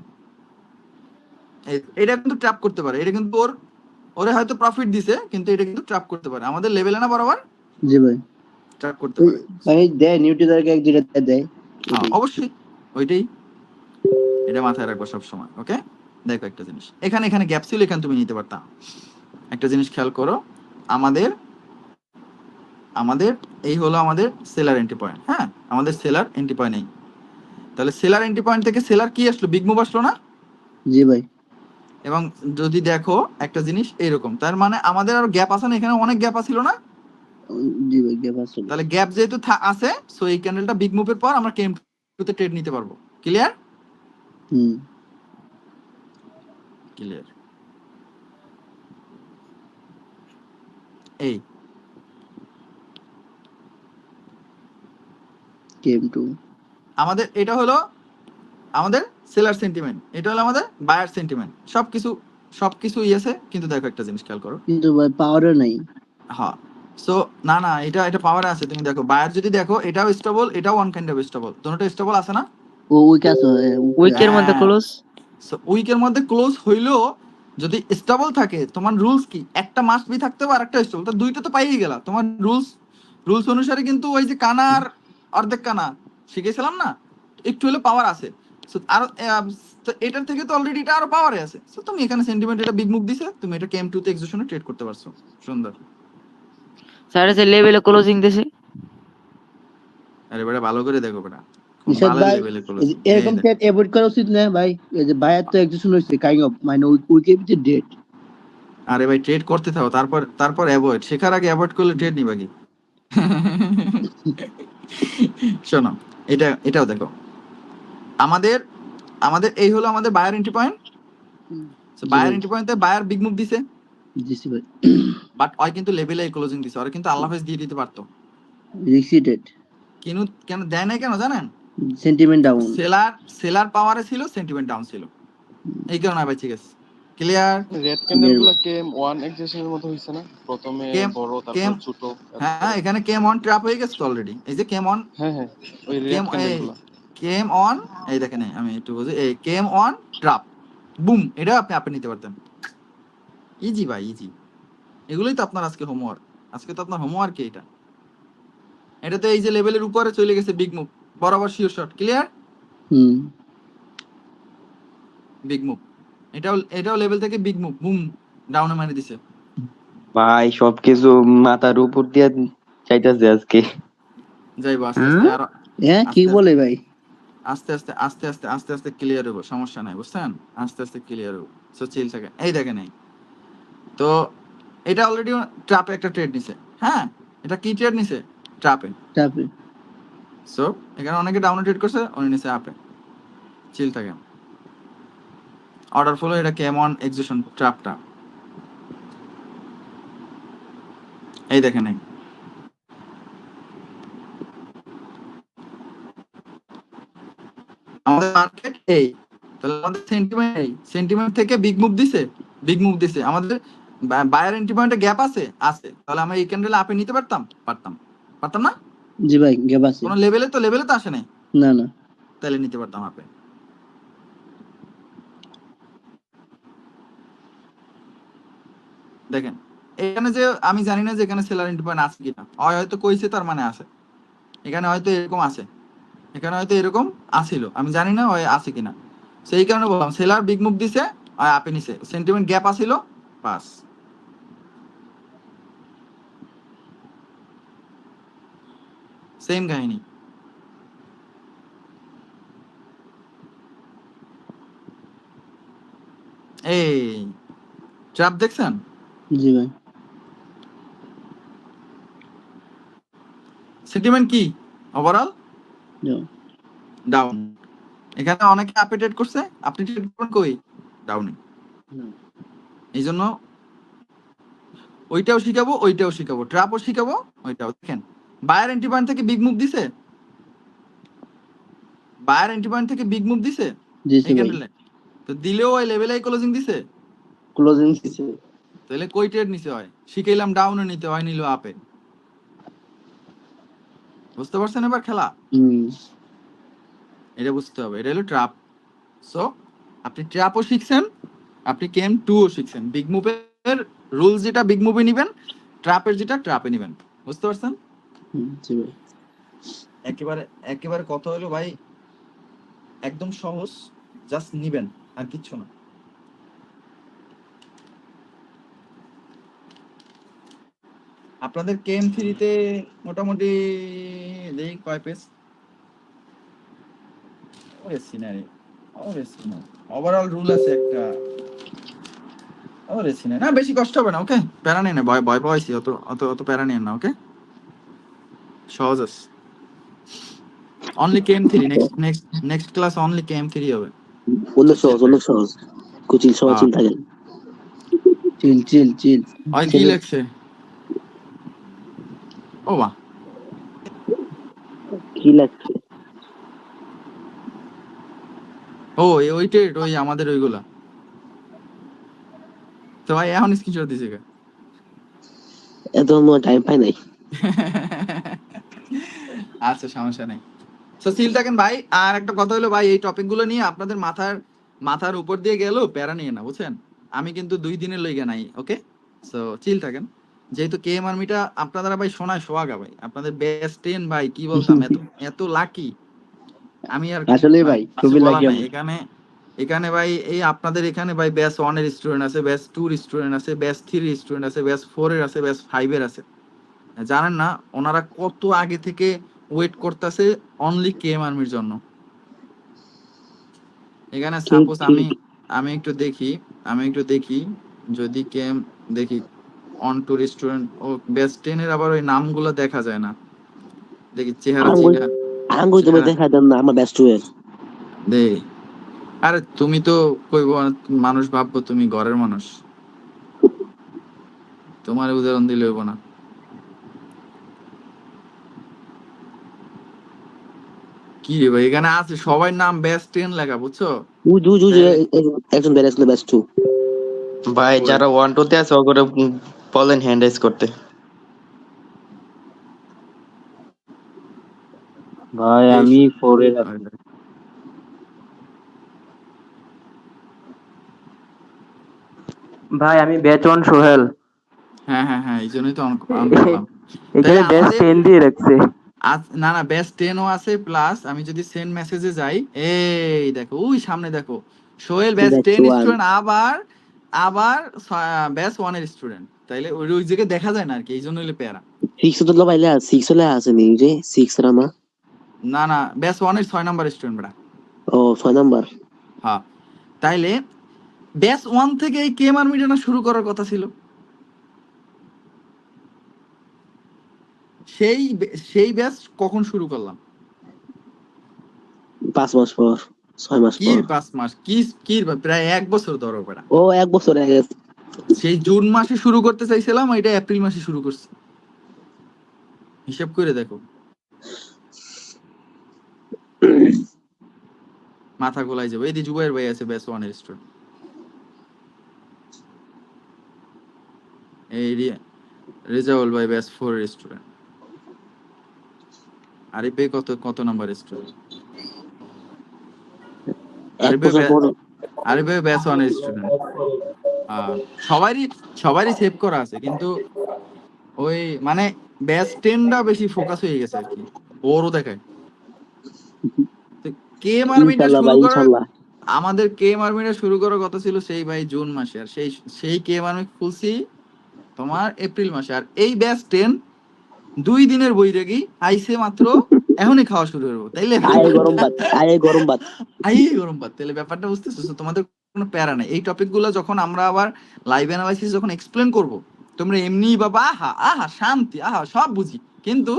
এটা কিন্তু ট্র্যাপ করতে পারে, এটা কিন্তু ওরে হয়তো প্রফিট দিছে, কিন্তু এটা কিন্তু ট্র্যাপ করতে পারে আমাদের লেভেলে না বরাবর। জি ভাই, ট্র্যাপ করতে পারে। ভাই দেয় নিউট্রিদারকে এক দুইটা দেয়। হ্যাঁ অবশ্যই, ওইটাই, এটা মাথায় রাখবো সব সময়। ওকে, দেখো একটা জিনিস, এখানে গ্যাপ ছিল, এখানে তুমি নিতে পারতা। একটা জিনিস খেয়াল করো, আমাদের এই হলো আমাদের সেলার এন্ট্রি পয়েন্ট। হ্যাঁ, আমাদের সেলার এন্ট্রি পয়েন্ট নেই, তাহলে সেলার এন্ট্রি পয়েন্ট থেকে সেলার কি আসলো? বিগ মুভ আসলো না? জি ভাই। এবং যদি দেখো একটা জিনিস এইরকম, তার মানে আমাদের আর গ্যাপ আছে না, এখানে অনেক গ্যাপ আছিল না? জি ভাই, গ্যাপ আছে। তাহলে গ্যাপ যেহেতু আছে, সো এই ক্যান্ডেলটা বিগ মুভের পর আমরা কেম টুতে ট্রেড নিতে পারবো। ক্লিয়ার? ক্লিয়ার। এই কেম টু আমাদের, এটা হলো আমাদের সেলার সেন্টিমেন্ট, এটা হলো আমাদের বায়ার সেন্টিমেন্ট। সবকিছু আছে, কিন্তু দেখো একটা জিনিস খেয়াল করো, কিন্তু ভাই পাওয়ারও নাই। হ্যাঁ, সো না এটা পাওয়ারে আছে। তুমি দেখো বায়ার যদি দেখো, এটাও স্টেবল, এটাও ওয়ান কাইন্ড অফ স্টেবল, দুটোটা স্টেবল আছে না? ও উইক আছে, উইকের মধ্যে ক্লোজ। সো উইকের মধ্যে ক্লোজ হইলেও যদি স্টেবল থাকে, তোমার রুলস কি? একটা মাস্ট বি থাকতে হবে আর একটা স্টেবল, তো দুইটা তো পাইয়ে গেলা। তোমার রুলস অনুসারে কিন্তু ওই যে কানার অর্ধেক কানা শিখেছিলাম না, একটু হলে পাওয়ার আছে। আর এটার থেকে তো অলরেডি এটা আরো পাওয়ারে আছে। সো তুমি এখানে সেন্টিমেন্ট, এটা বিগ মুভ দিছে, তুমি এটা কেম টু তে এক্সিকিউশনে ট্রেড করতে পারছো। সুন্দর। স্যার যে লেভেলে ক্লোজিং দিছে, আরে বেটা ভালো করে দেখো বেটা, নিশাদ ভাই এরকম ট্রেড অ্যাভয়েড করা উচিত না ভাই। এই যে বায়ার তো এক্সিকিউশন হইছে কাইন্ড অফ, মানে উইকের ভিতরে ডেট। আরে ভাই ট্রেড করতে থাকো, তারপর অ্যাভয়েড, শেখার আগে অ্যাভয়েড করলে ট্রেড নিবা কি? শোনো, এটাও দেখো, আমাদের এই হলো আমাদের buyer entry point. Buyer entry পয়েন্টে বায়ার বিগ মুভ দিছে, ভাই, বাট ওই কিন্তু লেভেলে ক্লোজিং দিছে, ওরা কিন্তু আল্লাহ হাফেজ দিয়ে দিতে পারতো। রিক্সিটেড কিন্তু কেন দেয় না, কেন জানেন? Sentiment down. সেলার পাওয়ারে ছিল, সেন্টিমেন্ট ডাউন ছিল, এই কারণে ভাই। ঠিক আছে, ক্লিয়ার? রেড ক্যান্ডেলগুলো কেম 1 এক্সিকিউশনের মতো হইছে না, প্রথমে বড় তারপর ছোট। হ্যাঁ, এখানে কেম অন ট্র্যাপ হয়ে গেছে অলরেডি। এই যে কেম অন, হ্যাঁ ওই রেড ক্যান্ডেলগুলো কেম অন, এই দেখেন, আমি একটু বুঝি, এই কেম অন ট্র্যাপ, বুম, এটা আপনি নিতে পারতেন। ইজি ভাই, ইজি। এগুলোই তো আপনার আজকে হোমওয়ার্ক, আজকে তো আপনার হোমওয়ার্ক এটা। এটাতে এই যে লেভেলের উপরে চলে গেছে বিগ মুভ, বরাবর শিওর শট, ক্লিয়ার? হুম বিগ মুভ, এটাও লেভেল থেকে বিগ মুভ, বুম, ডাউনে মারি দিছে। ভাই সবকিছু মাথার উপর দিয়ে চাইতেছে আজকে। যাইবো আস্তে আস্তে, আর কি বলে ভাই? আস্তে আস্তে আস্তে আস্তে আস্তে আস্তে ক্লিয়ার হবো, সমস্যা নাই, বুঝছেন? আস্তে আস্তে ক্লিয়ার হবো, সো চিল থাকে। এই দেখেন, এই তো এটা অলরেডি ট্রাপে একটা ট্রেড নিছে। হ্যাঁ, এটা কি ট্রেড নিছে? ট্রাপে। সো এখানে অনেকে ডাউনে ট্রেড করছে, উনি নিছে আপে। চিল থাকে। অর্ডার ফলো, এটা কেমন এক্সিকিউশন ট্রাপটা, এই দেখেন। এই আমাদের মার্কেট এই, তাহলে আমাদের সেন্টিমেন্ট থেকে বিগ মুভ দিছে, আমাদের বায়ার এন্ট্রি পয়েন্টে গ্যাপ আছে, তাহলে আমরা এই ক্যান্ডেল আপে নিতে পারতাম না? জি ভাই, গ্যাপ আছে। কোন লেভেলে তো আসে নাই, না তাহলে নিতে পারতাম আপে। দেখেন এখানে যে আমি জানি না যে এখানে সেলার এন্ট্রি পয়েন্ট আছে কিনা, হয়তো কইছে তার মানে আছে, এখানে হয়তো এরকম আছে, এখানে হয়তো এরকম আসিল, আমি জানি না ওই আছে কিনা। সেই কারণে বললাম সেলার বিগ মুভ দিছে আর আপে নিছে, সেন্টিমেন্ট গ্যাপ আসিল, পাস। সেম কাহিনী। এই ট্র্যাপ দেখছেন? জি ভাই। সেন্টিমেন্ট কি ওভারঅল? ডাউন। এখানে অনেকে আপে ট্রেড করছে, আপনি ট্রেড করবেন কই? ডাউনে। এই জন্য ওইটাও শিখাবো, ট্র্যাপও শিখাবো, ওইটাও। দেখেন বায়ার এন্ট্রি পয়েন্ট থেকে বিগ মুভ দিছে, এই ক্যান্ডেলে তো দিলেও ওই লেভেলে ক্লোজিং দিছে, তাহলে কই ট্রেড নিতে হয়? শিখাইলাম ডাউনে নিতে হয়, নিল আপে। বুঝতে পারছেন এবার খেলা? এটা বুঝতে হবে, এটা হলো ট্র্যাপ। সো আপনি ট্র্যাপও শিখছেন, আপনি কেম 2 ও শিখছেন। বিগ মুভের রুলস যেটা বিগ মুভে নিবেন, ট্র্যাপের যেটা ট্র্যাপে নিবেন। বুঝতে পারছেন? জি ভাই। একেবারে কথা হলো ভাই, একদম সহজ, জাস্ট নিবেন আর কিচ্ছু না। আপনাদের কেম 3 তে মোটামুটি দেখি কয় পেজ? ওভারঅল রুল আছে একটা, না বেশি কষ্ট হবে না, ওকে? প্যারা নেই না, ভয় পাইছি, অত প্যারা নেই না, ওকে? সহজ আছে। অনলি কেম 3, নেক্সট ক্লাস অনলি কেম 3 হবে। অনেক সহজ কোচিং সহজ চিল থাকে। চিল ওই কি লেখছে? ও বাহ, কি লাগছে? ওই আমাদের ওইগুলা তো ভাই এখন স্ক্রিনশট দিছে কে? এত টাইম পাই নাই। আচ্ছা, সমস্যা নাই। সো চিল থাকেন ভাই। আর একটা কথা হলো ভাই, এই টপিক গুলো নিয়ে আপনাদের মাথার উপর দিয়ে গেল, প্যারা নিয়ে না, বুঝছেন? আমি কিন্তু 2 দিনের লইগা নাই, ওকে? সো চিল থাকেন। যেহেতু কেএম আর্মিটা আপনারা ভাই শোনায় সোয়াগা ভাই, আপনাদের বেস্ট 10 ভাই, কি বলতাম, এত লাকি আমি আর আসলে ভাই খুবই লাকি। এখানে ভাই এই আপনাদের এখানে ভাই ব্যাচ 1 এর স্টুডেন্ট আছে, ব্যাচ 2 এর স্টুডেন্ট আছে, ব্যাচ 3 এর স্টুডেন্ট আছে, ব্যাচ 4 এর আছে, ব্যাচ 5 এর আছে। জানেন না ওনারা কত আগে থেকে ওয়েট করতেছে অনলি কেএম আর্মির জন্য। এখানে সাপোজ আমি একটু দেখি যদি কেএম দেখি অন টু স্টুডেন্ট ও ব্যাচ 10 এর, আবার ওই নামগুলো দেখা যায় না, দেখি চেহারা আঙ্গুল তুমি দেখা দেন না আমার ব্যাচ 2 এর। দে আরে তুমি তো কইব মানুষ ভাববো তুমি ঘরের মানুষ, তোমার উদাহরণ দিলে হইব না। কি রে ভাই, এখানে আছে সবাই নাম ব্যাচ 10 লেখা, বুঝছো? একজন ব্যাচ ব্যাচ 2 ভাই যারা 1 2 তে আছে ওগরে বলেন হ্যান্ড রাইজ করতে। ভাই আমি 4 এর আছি। ভাই আমি ব্যাচ 1 সোহেল। হ্যাঁ, এই জন্যই তো অন করলাম। এখানে ব্যাচ 10 দিয়ে রাখছে। না না, বেস 10 ও আছে, প্লাস আমি যদি সেন্ড মেসেজে যাই, এই দেখো ওই সামনে দেখো সোহেল বেস 10 স্টুডেন্ট, আবার আবার বেস 1 এর স্টুডেন্ট, তাইলে ওই জায়গায় দেখা যায় না আর কি, এই জন্য হইলে প্যারা। 6 তো পাইলে 6 হলে আছে নি যে 6 রামা। না না, বেস 1 এর 6 নাম্বার স্টুডেন্ট বড়া। ও 6 নাম্বার। হ্যাঁ, তাইলে বেস 1 থেকে এই কেএমআর মিডিয়া শুরু করার কথা ছিল। সেই ব্যাচ কখন শুরু করলাম? 5 মাস পর, 6 মাস কি পর। 5 মাস কি প্রায় 1 বছর ধরো পড়া। ও 1 বছর আগে। সেই জুন মাসে শুরু করতে চাইছিলাম, এটা এপ্রিল মাসে শুরু করছি। হিসাব করে দেখো, মাথা গোলাই যাবে। এই যে জুবাইর ভাই আছে ব্যাচ 1 এর স্টুডেন্ট, এই রেজাউল ভাই ব্যাচ 4 এর স্টুডেন্ট, আরিফ ভাই কত নাম্বার স্টুডেন্ট? আরিফ ভাই ব্যাচ 1 এর স্টুডেন্ট। সবারই সেভ করা আছে, কিন্তু ওই মানে ব্যাচ 10টা বেশি ফোকাস হয়ে গেছে আর কি, ওরও দেখায়। কেএমআর মিডিয়া শুরু করার, আমাদের কেএমআর মিডিয়া শুরু করার কথা ছিল সেই ভাই জুন মাসে, আর সেই কেএমআর মিডিয়া খুলছি তোমার এপ্রিল মাসে। আর এই ব্যাচ 10 2 দিনের বৈরাগী আইছে মাত্র, এখনই খাওয়া শুরু করবো, তাইলে গরম ভাত। তাইলে ব্যাপারটা বুঝতেছো? তোমাদের কোনো প্যারা নাই। এই টপিক গুলো যখন আমরা আবার লাইভ অ্যানালাইসিস যখন এক্সপ্লেন করব, তোমরা এমনি বাবা আহা শান্তি, আহা সব বুঝি, কিন্তু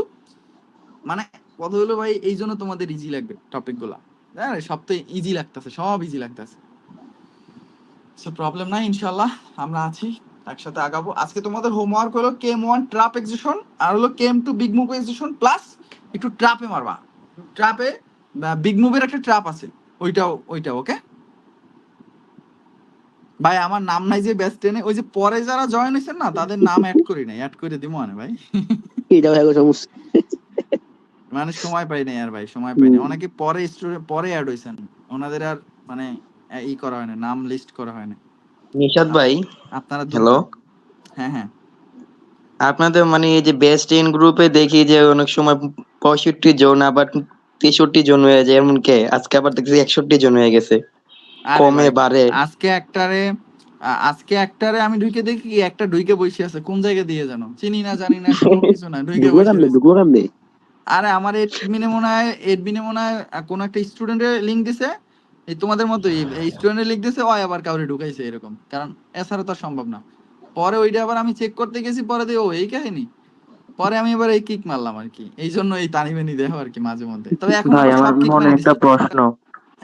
মানে কথা হলো ভাই, এই জন্য তোমাদের ইজি লাগবে টপিক গুলা। সব তো ইজি লাগতেছে, সব ইজি লাগতেছে, প্রবলেম নাই, ইনশাল্লাহ আমরা আছি, একসাথে আগাবো। আজকে তোমাদের হোমওয়ার্ক হলো KM1 ট্র্যাপ এক্সিকিউশন, আর হলো KM2 big move execution, plus একটু ট্র্যাপে মারবা। ট্র্যাপে বিগ মুভের একটা ট্র্যাপ আছে, ওইটা ওকে ভাই। আমার নাম নাই যে ব্যাচ 10 এ, ওই যে পরে যারা জয়েন হয়েছেন না, তাদের নাম অ্যাড করি নাই, অ্যাড করে দিব মানে ভাই। মানে সময় পাই নাই আর ভাই, সময় পাই নাই। অনেকে পরে অ্যাড হয়েছেন, ওনাদের আর মানে ই করা হয় না, নাম লিস্ট করা হয় না। নিশাদ ভাই, আপনারা হ্যালো। হ্যাঁ, আপনাদের মানে এই যে বেস্ট 10 গ্রুপে দেখি যে অনেক সময় 65 জন, আবার 63 জন হয়ে যায়, এমন কে আজকে আবার দেখছি 61 জন হয়ে গেছে, কমে বাড়ে। আজকে একটারে আমি ঢুকে দেখি, একটা ঢুকে বসে আছে, কোন জায়গা দিয়ে জানো, চিনি না জানি না, কোনো কিছু না, ঢুকে বসে আছে। আরে আমার এডমিনে মনে হয় কোন একটা স্টুডেন্টের লিংক দিছে, এই তোমাদের মতো এই স্টুডেন্টের লিংক দিছে, ওই আবার কাউরে ঢুকাইছে এরকম, কারণ এছাড়া তো সম্ভব না। পরে ওইটা আবার আমি চেক করতে গেছি, পরে দিয়ে ও এই কাহিনী, পরে আমি এবার এই কিক মারলাম আর কি, এই জন্য এই তানিবেনি দেখো আর কি মাঝে মধ্যে। তবে এখন সব কিক মেরে দিছি, প্রশ্ন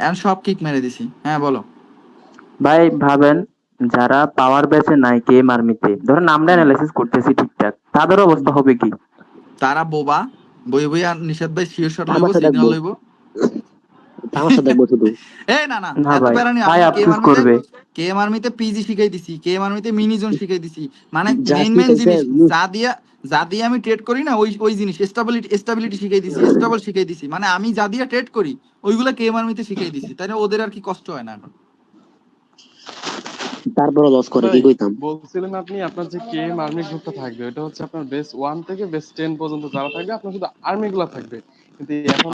এখন সব কিক মেরে দিছি। হ্যাঁ বলো ভাই। ভাবেন যারা পাওয়ার ব্যাচে নাই কেম আর্মিতে, ধরেন আমরা অ্যানালাইসিস করতেছি ঠিকঠাক, তাদের অবস্থা হবে কি? তারা বোবা, বই আর নিষাদ ভাই শিওর শট লইব, সিগন্যাল লইব, তামাশা দেখবো শুধু। এই না এত প্যারা নেই। কেএম আর্মিতে পিজি শিখাই দিছি, কেএম আর্মিতে মিনি জোন শিখাই দিছি, মানে মেইন জিনিস যা দিয়ে আমি ট্রেড করি না, ওই জিনিস স্টেবিলিটি শিখাই দিছি, স্টেবল শিখাই দিছি, মানে আমি যা দিয়ে ট্রেড করি ওইগুলো কেএম আর্মিতে শিখাই দিছি, তাই না? ওদের আর কি কষ্ট হয় না এখন। তারপর লস করে কি কইতাম। বলছিলেন আপনি আপনার যে কেএম আর্মি গ্রুপটা থাকবে, এটা হচ্ছে আপনার বেস 1 থেকে বেস 10 পর্যন্ত যারা থাকবে, আপনার শুধু আর্মি গুলা থাকবে, কিন্তু এখন